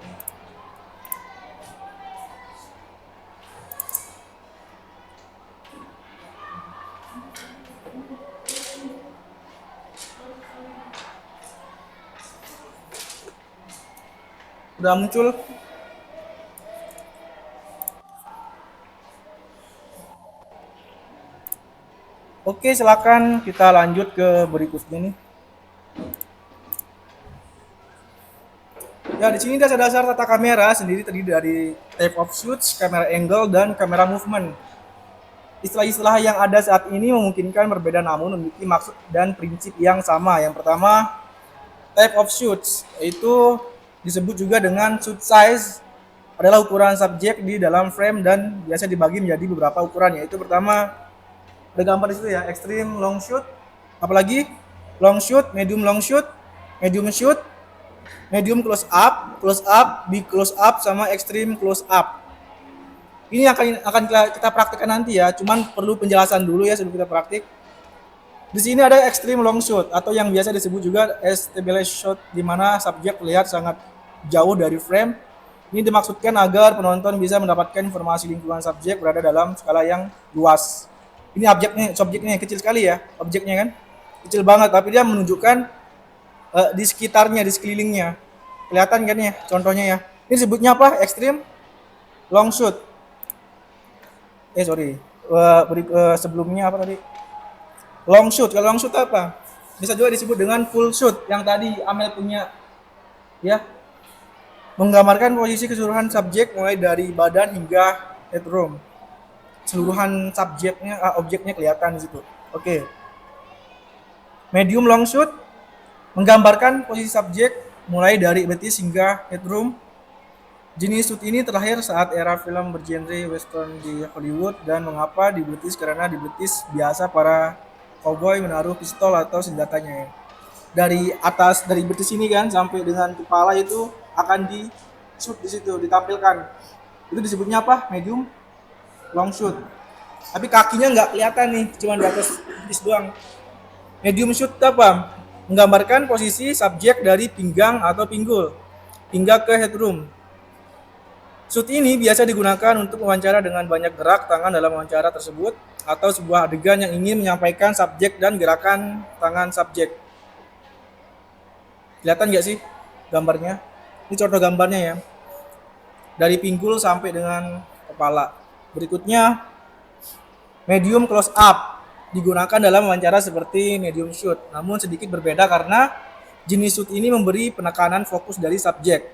Udah muncul? Oke, silakan kita lanjut ke berikutnya nih. Ya, di sini dasar-dasar tata kamera sendiri terdiri dari type of shoots, camera angle, dan camera movement. Istilah-istilah yang ada saat ini memungkinkan berbeda namun memiliki maksud dan prinsip yang sama. Yang pertama, type of shoots, yaitu disebut juga dengan shoot size, adalah ukuran subjek di dalam frame dan biasa dibagi menjadi beberapa ukuran, yaitu pertama, ada gambar di situ ya, extreme long shoot, apalagi long shoot, medium long shoot, medium shoot, medium close up, big close up, sama extreme close up. Ini akan kita praktekkan nanti ya, cuman perlu penjelasan dulu ya sebelum kita praktik. Di sini ada extreme long shot atau yang biasa disebut juga stabilized shot, di mana subjek terlihat sangat jauh dari frame. Ini dimaksudkan agar penonton bisa mendapatkan informasi lingkungan subjek berada dalam skala yang luas. Ini subjeknya kecil sekali ya, objeknya kan kecil banget, tapi dia menunjukkan di sekitarnya, di sekelilingnya. Kelihatan kan ya contohnya ya. Ini disebutnya apa? Extreme long shot. Sebelumnya apa tadi? Long shoot. Kalau long shoot apa? Bisa juga disebut dengan full shoot yang tadi Amel punya. Ya. Menggambarkan posisi keseluruhan subjek mulai dari badan hingga headroom. Keseluruhan subjeknya, objeknya kelihatan di situ. Oke. Medium long shoot menggambarkan posisi subjek mulai dari betis hingga headroom. Jenis shoot ini terlahir saat era film bergenre western di Hollywood. Dan mengapa di betis? Karena di betis biasa para cowboy menaruh pistol atau senjatanya ya. Dari atas, dari betis ini kan sampai dengan kepala itu akan di shoot di situ, ditampilkan. Itu disebutnya apa? Medium long shoot. Tapi kakinya nggak kelihatan nih, cuma di atas betis doang. Medium shoot apa? Menggambarkan posisi subjek dari pinggang atau pinggul hingga ke headroom. Shoot ini biasa digunakan untuk wawancara dengan banyak gerak tangan dalam wawancara tersebut atau sebuah adegan yang ingin menyampaikan subjek dan gerakan tangan subjek. Kelihatan nggak sih gambarnya? Ini contoh gambarnya ya. Dari pinggul sampai dengan kepala. Berikutnya, medium close up digunakan dalam wawancara seperti medium shoot, namun sedikit berbeda karena jenis shoot ini memberi penekanan fokus dari subjek.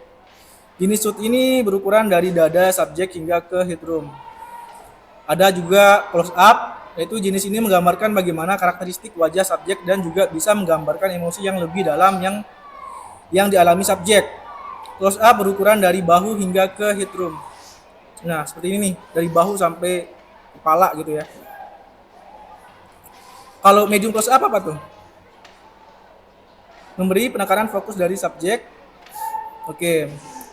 Jenis shoot ini berukuran dari dada subjek hingga ke headroom. Ada juga close up, yaitu jenis ini menggambarkan bagaimana karakteristik wajah subjek dan juga bisa menggambarkan emosi yang lebih dalam yang dialami subjek. Close up berukuran dari bahu hingga ke headroom. Nah, seperti ini nih, dari bahu sampai kepala gitu ya. Kalau medium close up apa tuh? memberi penekanan fokus dari subjek. Oke,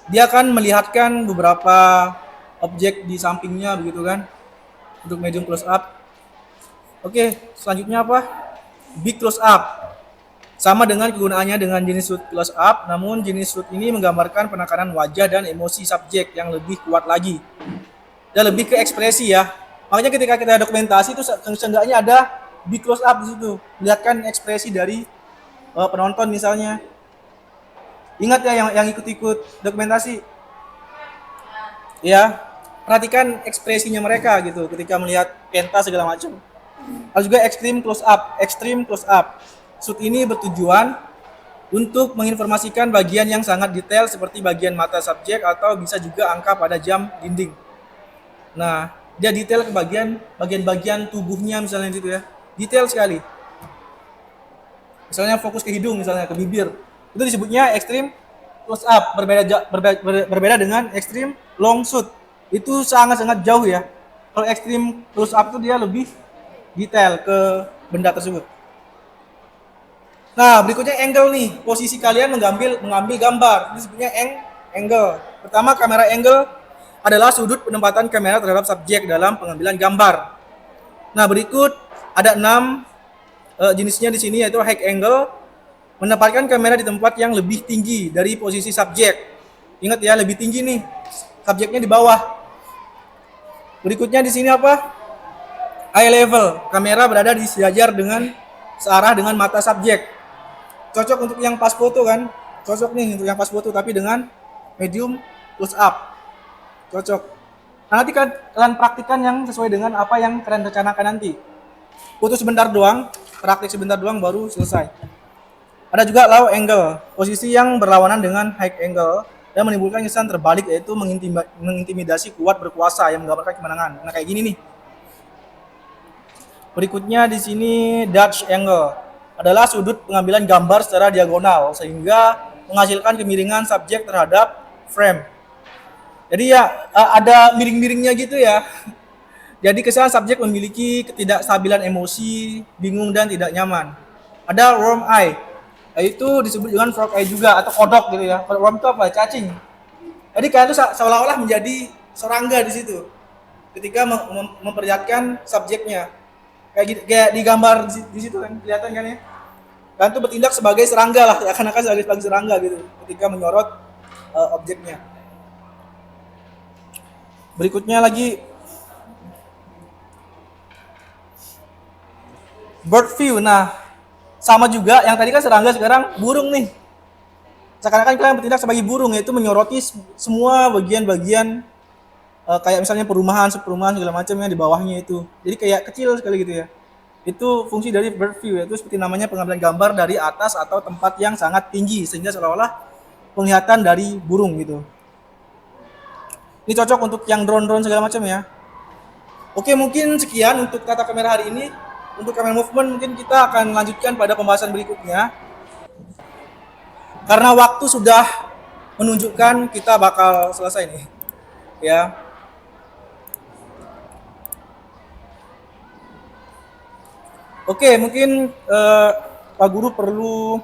dia akan melihatkan beberapa objek di sampingnya begitu kan, untuk medium close up. Oke, selanjutnya apa? Big close up. Sama dengan kegunaannya dengan jenis shoot close up, namun jenis shoot ini menggambarkan penekanan wajah dan emosi subjek yang lebih kuat lagi. Dan lebih ke ekspresi ya. Makanya ketika kita dokumentasi itu seenggaknya ada big close up di situ, melihatkan ekspresi dari penonton misalnya. Ingat ya yang ikut-ikut dokumentasi. Ya, perhatikan ekspresinya mereka gitu ketika melihat pentas segala macam. Ada juga extreme close up. Shoot ini bertujuan untuk menginformasikan bagian yang sangat detail seperti bagian mata subjek atau bisa juga angka pada jam dinding. Nah, dia detail ke bagian tubuhnya misalnya gitu ya. Detail sekali. Misalnya fokus ke hidung misalnya, ke bibir. Itu disebutnya extreme close up, berbeda dengan extreme long shoot. Itu sangat-sangat jauh ya. Kalau extreme close up itu dia lebih detail ke benda tersebut. Nah, berikutnya angle nih. Posisi kalian mengambil gambar. Ini disebutnya angle. Pertama, kamera angle adalah sudut penempatan kamera terhadap subjek dalam pengambilan gambar. Nah, berikut ada 6 jenisnya di sini, yaitu high angle, menempatkan kamera di tempat yang lebih tinggi dari posisi subjek. Ingat ya, lebih tinggi nih. Subjeknya di bawah. Berikutnya di sini apa? Eye level. Kamera berada di sejajar dengan searah dengan mata subjek. Cocok untuk yang pas foto kan? Cocok nih untuk yang pas foto, tapi dengan medium close up. Cocok. Nah, nanti kalian praktikkan yang sesuai dengan apa yang kalian rencanakan nanti. Foto sebentar doang, praktik sebentar doang baru selesai. Ada juga low angle, posisi yang berlawanan dengan high angle dan menimbulkan kesan terbalik, yaitu mengintimidasi kuat berkuasa yang menggambarkan kemenangan. Nah, kayak gini nih. Berikutnya di sini Dutch angle adalah sudut pengambilan gambar secara diagonal sehingga menghasilkan kemiringan subjek terhadap frame. Jadi ya ada miring-miringnya gitu ya. Jadi kesan subjek memiliki ketidakstabilan emosi, bingung dan tidak nyaman. Ada worm eye, yaitu disebut dengan frog eye juga atau kodok gitu ya. Kalau worm itu apa? Cacing. Jadi kalian tuh seolah-olah menjadi serangga di situ ketika memperlihatkan subjeknya. Kayak di gambar di situ kan kelihatan kan ya. Kalian tuh bertindak sebagai serangga lah, akan-akan sebagai serangga gitu ketika menyorot objeknya. Berikutnya lagi bird view. Nah, sama juga yang tadi kan serangga, sekarang burung nih. Seakan-akan kalian bertindak sebagai burung, yaitu menyoroti semua bagian-bagian kayak misalnya perumahan segala macamnya di bawahnya itu. Jadi kayak kecil sekali gitu ya. Itu fungsi dari bird view, yaitu seperti namanya pengambilan gambar dari atas atau tempat yang sangat tinggi sehingga seolah-olah penglihatan dari burung gitu. Ini cocok untuk yang drone segala macam ya. Oke, mungkin sekian untuk tata kamera hari ini. Untuk kamera movement mungkin kita akan lanjutkan pada pembahasan berikutnya. Karena waktu sudah menunjukkan kita bakal selesai nih. Ya. Oke, mungkin Pak Guru perlu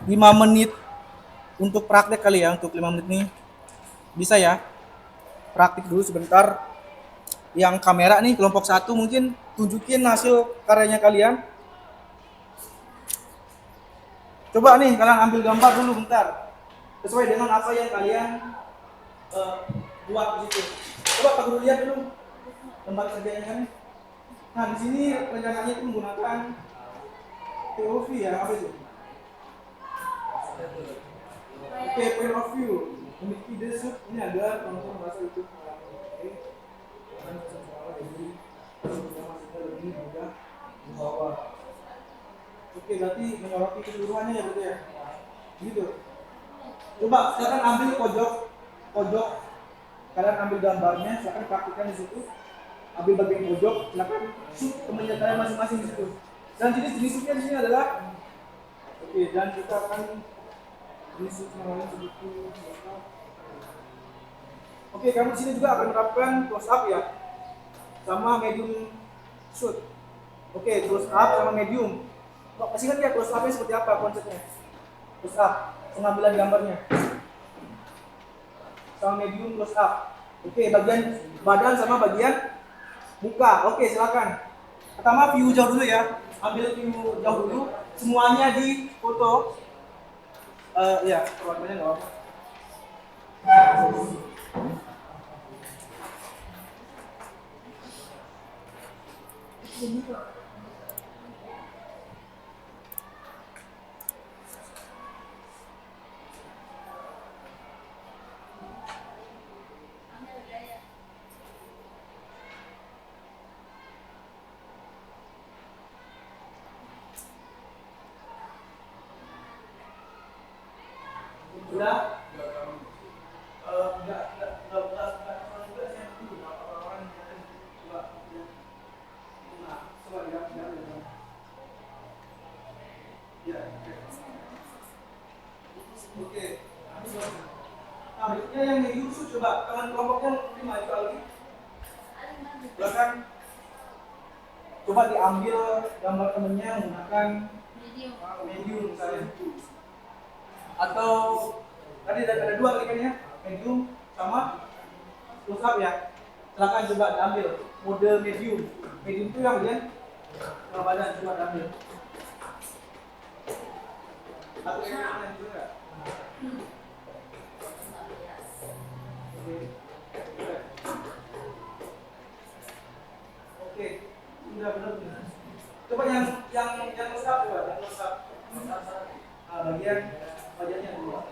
5 menit untuk praktek kali ya, untuk 5 menit nih. Bisa ya? Praktik dulu sebentar. Yang kamera nih, kelompok 1 mungkin tunjukin hasil karyanya kalian. Coba nih, kalian ambil gambar dulu bentar. Sesuai dengan apa yang kalian buat di situ. Coba Pak Guru lihat dulu tempat kerjanya kan. Nah, di sini rencananya itu menggunakan POV ya, apa itu? Oke, point of view. Memiliki desut ini agar penonton merasa itu lebih mudah membawa. Oke, berarti menyoroti keseluruhannya ya, betul ya? Gitu. Coba silakan ambil pojok. Kalian ambil gambarnya, silakan praktikkan di situ. Ambil bagian pojok, silakan shoot temannya kalian masing-masing di situ. Dan jenis shootnya di sini adalah dan kita akan jenis shoot namanya seperti kamu di sini juga akan menerapkan close up ya, sama medium shoot. Close up sama medium. Masih ingat ya close up-nya seperti apa konsepnya? Close up, pengambilan gambarnya. Sama medium close up. Oke, bagian badan sama bagian muka. Oke, silakan. Pertama view jauh dulu ya. Ambil view jauh dulu. Semuanya di foto. Ya, perwarnanya nggak apa-apa. Sudah? Oke. Nah, berikutnya yang di Yusuf coba tangan kelompoknya mungkin maju lagi. Silakan. Coba diambil gambar temennya menggunakan medium misalnya. Atau tadi ada dua kalikannya, medium sama close up ya. Silakan coba diambil mode medium. Medium itu yang bagian badan coba diambil. Atau yang lain juga. Oke, sudah benar. Coba yang close up coba, yang close up. Bagiannya dulu.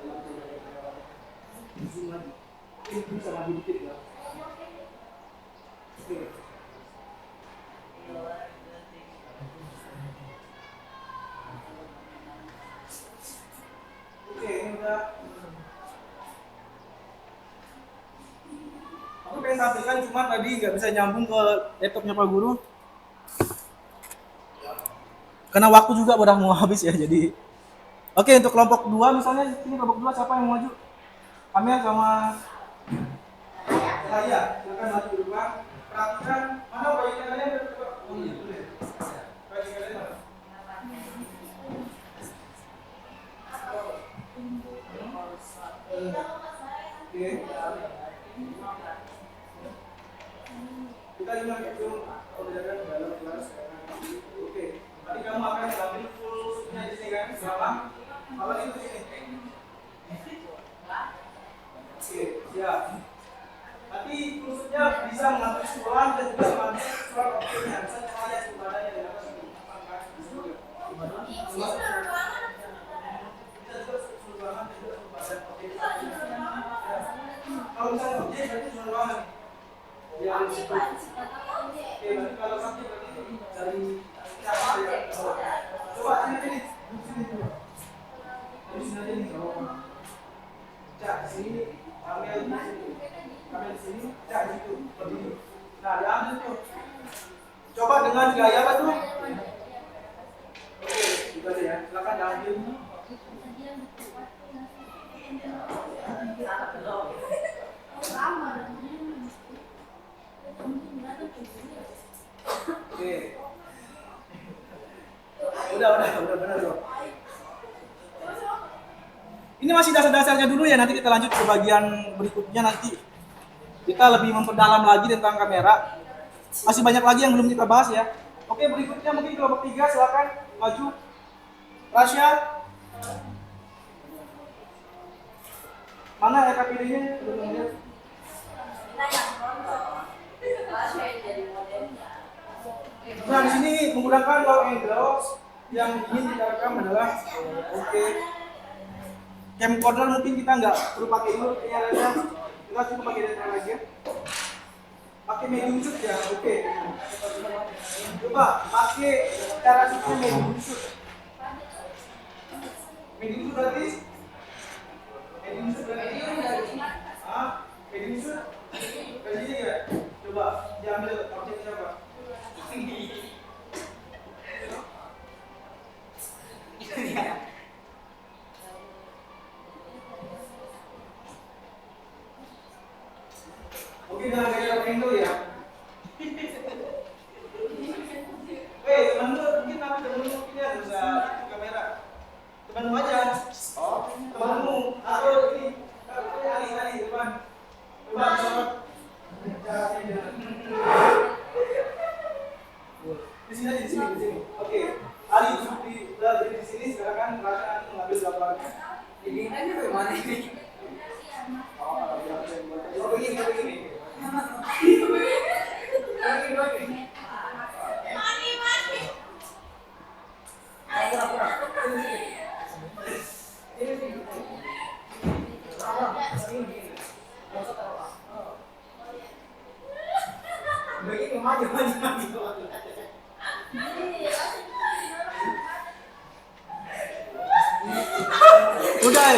Zoom lagi. Ini bisa maju dikit ya. Oke. Oke, ini udah. Aku pengen tampilkan cuma tadi nggak bisa nyambung ke laptopnya Pak Guru. Karena waktu juga udah mau habis ya, jadi. Oke, untuk kelompok 2 misalnya, ini kelompok 2 siapa yang mau maju? Amel sama saya, silakan maju dulu Pak. Perhatikan, mana bagian kalian? Bagian kalian mana? Oke. Kita ingat itu pembelajaran dalam kelas. Oke. Tadi kamu akan ambil full-nya di sini kan? Selama apa itu sini? Oke, siap. Nanti khususnya bisa mengambil surat dan juga mengambil surat objeknya. Bisa saya sumbernya di atas ini. Kalau misalnya objek berarti cuma ruangan. Yang disebut. Oke, berarti kalau sakit berarti dari siapa ya? Coba sini. Sini dulu. Dari sini aja nih kalau cak sini, ambil di sini, ambil di sini, cak di situ, berdiri. Nah, diambil tuh. Coba dengan gaya apa tuh? Oke, gitu aja ya. Silakan diambil. Oke. Udah benar loh. Ini masih dasar-dasarnya dulu ya, nanti kita lanjut ke bagian berikutnya nanti. Kita lebih memperdalam lagi tentang kamera. Masih banyak lagi yang belum kita bahas ya. Oke, berikutnya mungkin kelompok 3 silakan maju. Rasya. Mana RKPD-nya? Belum lihat. Nah, di sini menggunakan low angles yang ingin kita rekam adalah camcorder mungkin kita nggak perlu pakai dulu kayaknya kita cukup pakai data lagi ya. Pakai medium shoot ya, oke. Coba pakai cara shootnya medium shoot. Medium shoot berarti medium shoot kayak gini ya. Coba diambil objeknya apa? Oke, jangan kayak angle ya. Teman lu mungkin temen lu mungkin ya bisa Ini aja bagaimana ini? Oh, begini. Udah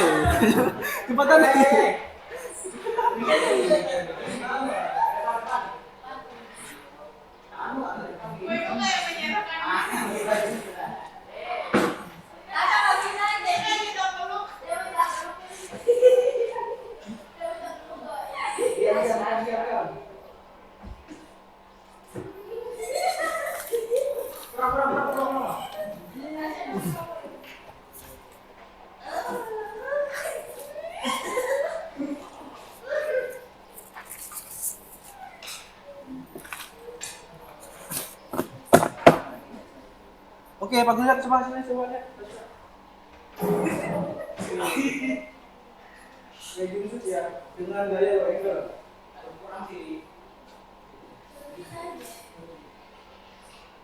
cepetan nih. Oke, Pak Gunjar coba sini coba lihat. Kayak jungkut ya, dengan gaya angle. Kurang sini.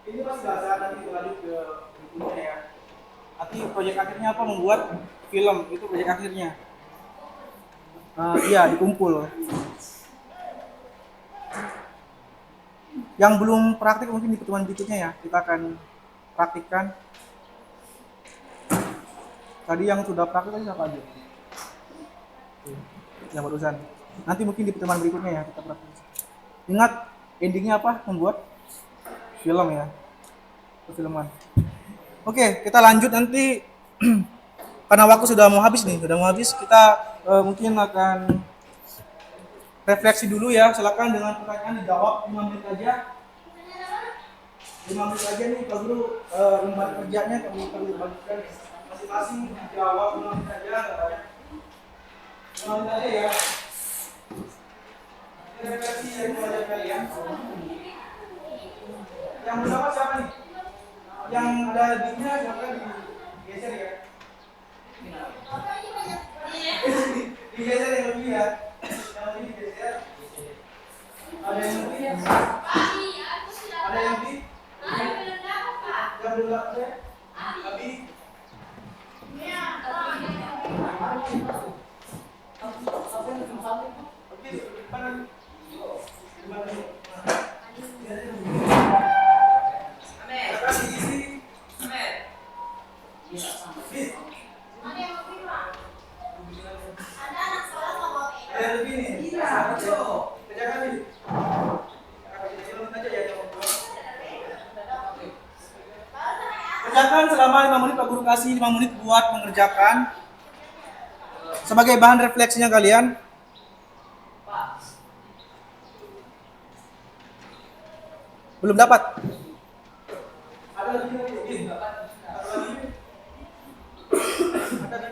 Ini masih dasar, nanti lanjut ke berikutnya ya. Nanti proyek akhirnya apa? Membuat film, itu proyek akhirnya. Iya, dikumpul. Yang belum praktik mungkin di pertemuan berikutnya ya, kita akan praktikkan. Tadi yang sudah praktik tadi siapa aja? Yang barusan. Nanti mungkin di pertemuan berikutnya ya kita praktik. Ingat endingnya apa? Membuat film ya, perfilman. Oke, kita lanjut nanti. Karena waktu sudah mau habis nih, kita mungkin akan refleksi dulu ya. Silakan dengan pertanyaan dijawab 5 menit aja. 5 menit aja nih Pak Guru, lembar kerjanya kami bagikan masing-masing dijawab 5 menit aja, nggak banyak. 5 menit aja ya. Kita refleksi dari pelajaran kalian. Yang berdapat siapa nih? Yang ada linknya silakan digeser ya. Digeser yang lebih ya. Yang lebih digeser. Ada yang lebih ya? Ada yang lebih? Yang belum dapat? Abi? Oke, depan. Kerjakan selama 5 menit, Pak Guru kasih 5 menit buat mengerjakan sebagai bahan refleksinya kalian. Belum dapat? Ada lagi?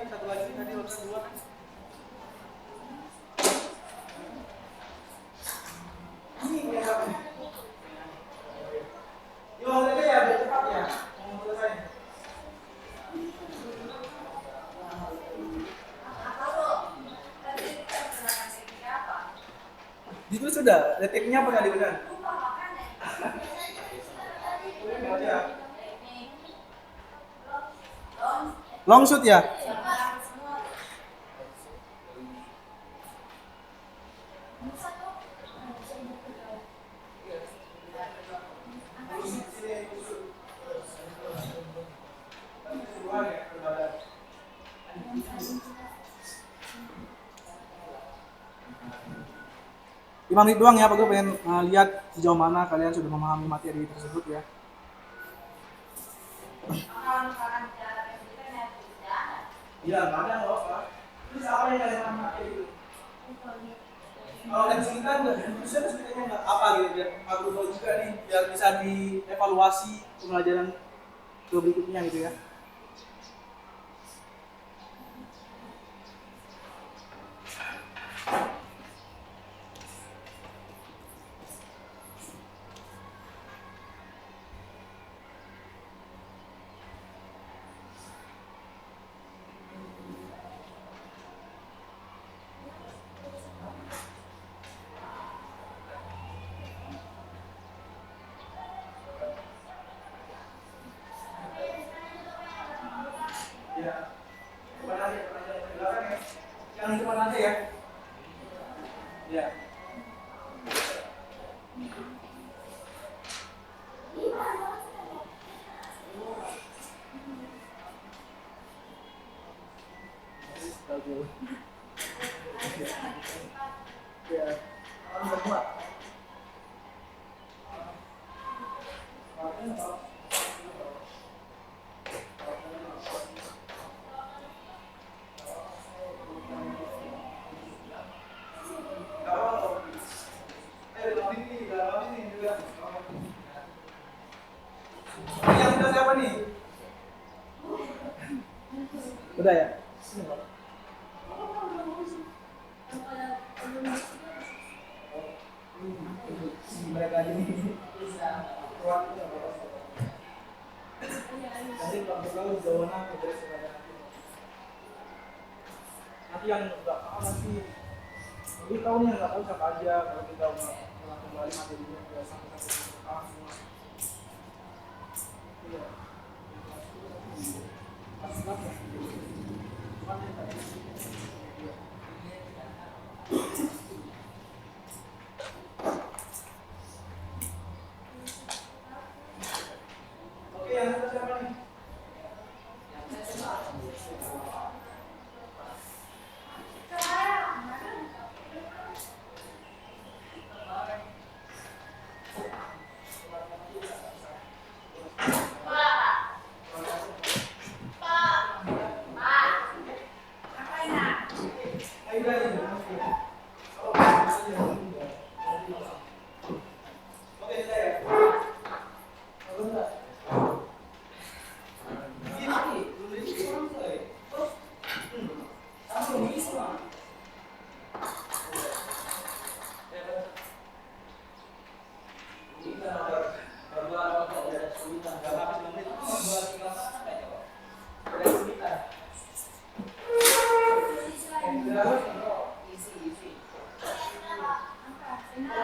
Satu lagi tadi urusan 2 kan? Ini yang apa nih? Yuk aja ya, biar cepat ya. Mau selesai. Itu sudah, detiknya apa tadi benar? Long shoot ya? Lima menit doang ya, Pak Guru pengen lihat sejauh mana kalian sudah memahami materi tersebut ya. Iya, nggak ada nggak apa. Terus apa yang kalian pahami materi itu? Kalau yang kesulitan nggak, terusnya kesulitannya nggak apa gitu biar Pak Guru tahu juga nih, biar bisa dievaluasi pembelajaran ke berikutnya gitu ya. Yang di depan aja ya. Ya. Yang udah siapa nih? Udah ya? Mereka aja nih. Nanti kalau tahu jauh mana nanti yang nggak tahu nanti lebih tahu nih yang nggak tahu siapa aja kalau kita udah kembali materinya udah sampai paham semua. Iya. Oke, yang satu siapa nih?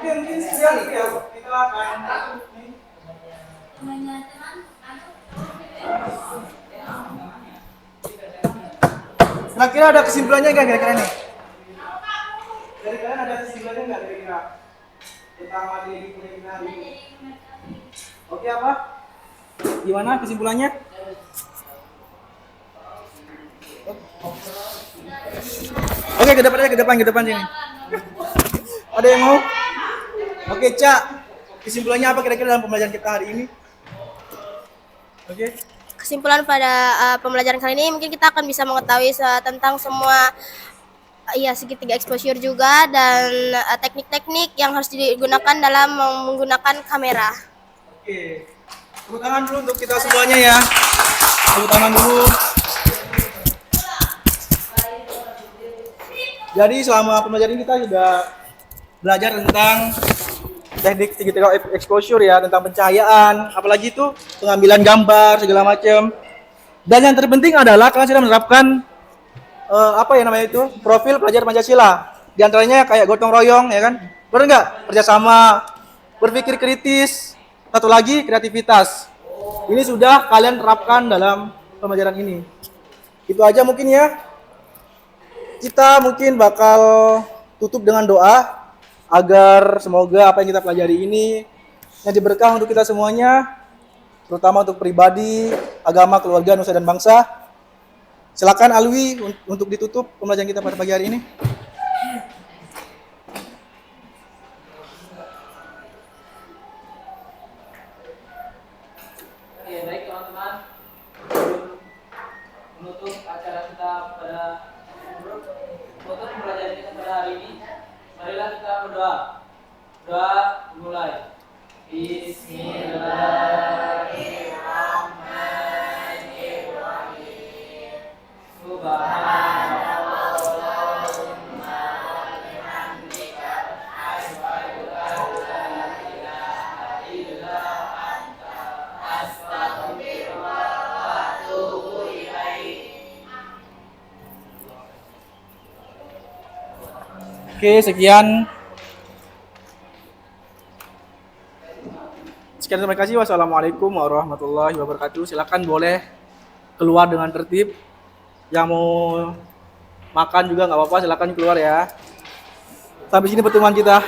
Mungkin sekian ya kita akan kira-kira ada kesimpulannya nggak kira-kira nih? Dari kalian ada kesimpulannya nggak kira-kira tentang materi kuliah kita hari ini? Oke apa? Gimana kesimpulannya? Oke ke depan sini. Ada yang mau? Oke Cak, kesimpulannya apa kira-kira dalam pembelajaran kita hari ini? Oke. Kesimpulan pada pembelajaran kali ini mungkin kita akan bisa mengetahui tentang semua segitiga exposure juga dan teknik-teknik yang harus digunakan dalam menggunakan kamera. Oke. Tepuk tangan dulu untuk kita semuanya ya. Tepuk tangan dulu. Jadi selama pembelajaran ini kita sudah belajar tentang teknik segitiga exposure ya, tentang pencahayaan, apalagi itu pengambilan gambar segala macam. Dan yang terpenting adalah kalian sudah menerapkan profil pelajar Pancasila. Di antaranya kayak gotong royong ya kan, benar nggak? Kerjasama, berpikir kritis, satu lagi kreativitas. Ini sudah kalian terapkan dalam pembelajaran ini. Itu aja mungkin ya. Kita mungkin bakal tutup dengan doa agar semoga apa yang kita pelajari ini jadi berkah untuk kita semuanya, terutama untuk pribadi, agama, keluarga, nusa dan bangsa. Silakan Alwi untuk ditutup pembelajaran kita pada pagi hari ini. Oke, baik teman-teman. Menutup acara kita pada pembelajaran kita pada hari ini, marilah kita berdoa. Doa dimulai. Bismillahirrahmanirrahim. Subhanallahumma bihamdika asyhadu an la ilaha illa anta astaghfiruka wa atubu ilaik. Oke, sekian. Terima kasih. Wassalamualaikum warahmatullahi wabarakatuh. Silakan boleh keluar dengan tertib. Yang mau makan juga nggak apa-apa, silakan keluar ya. Sampai sini pertemuan kita.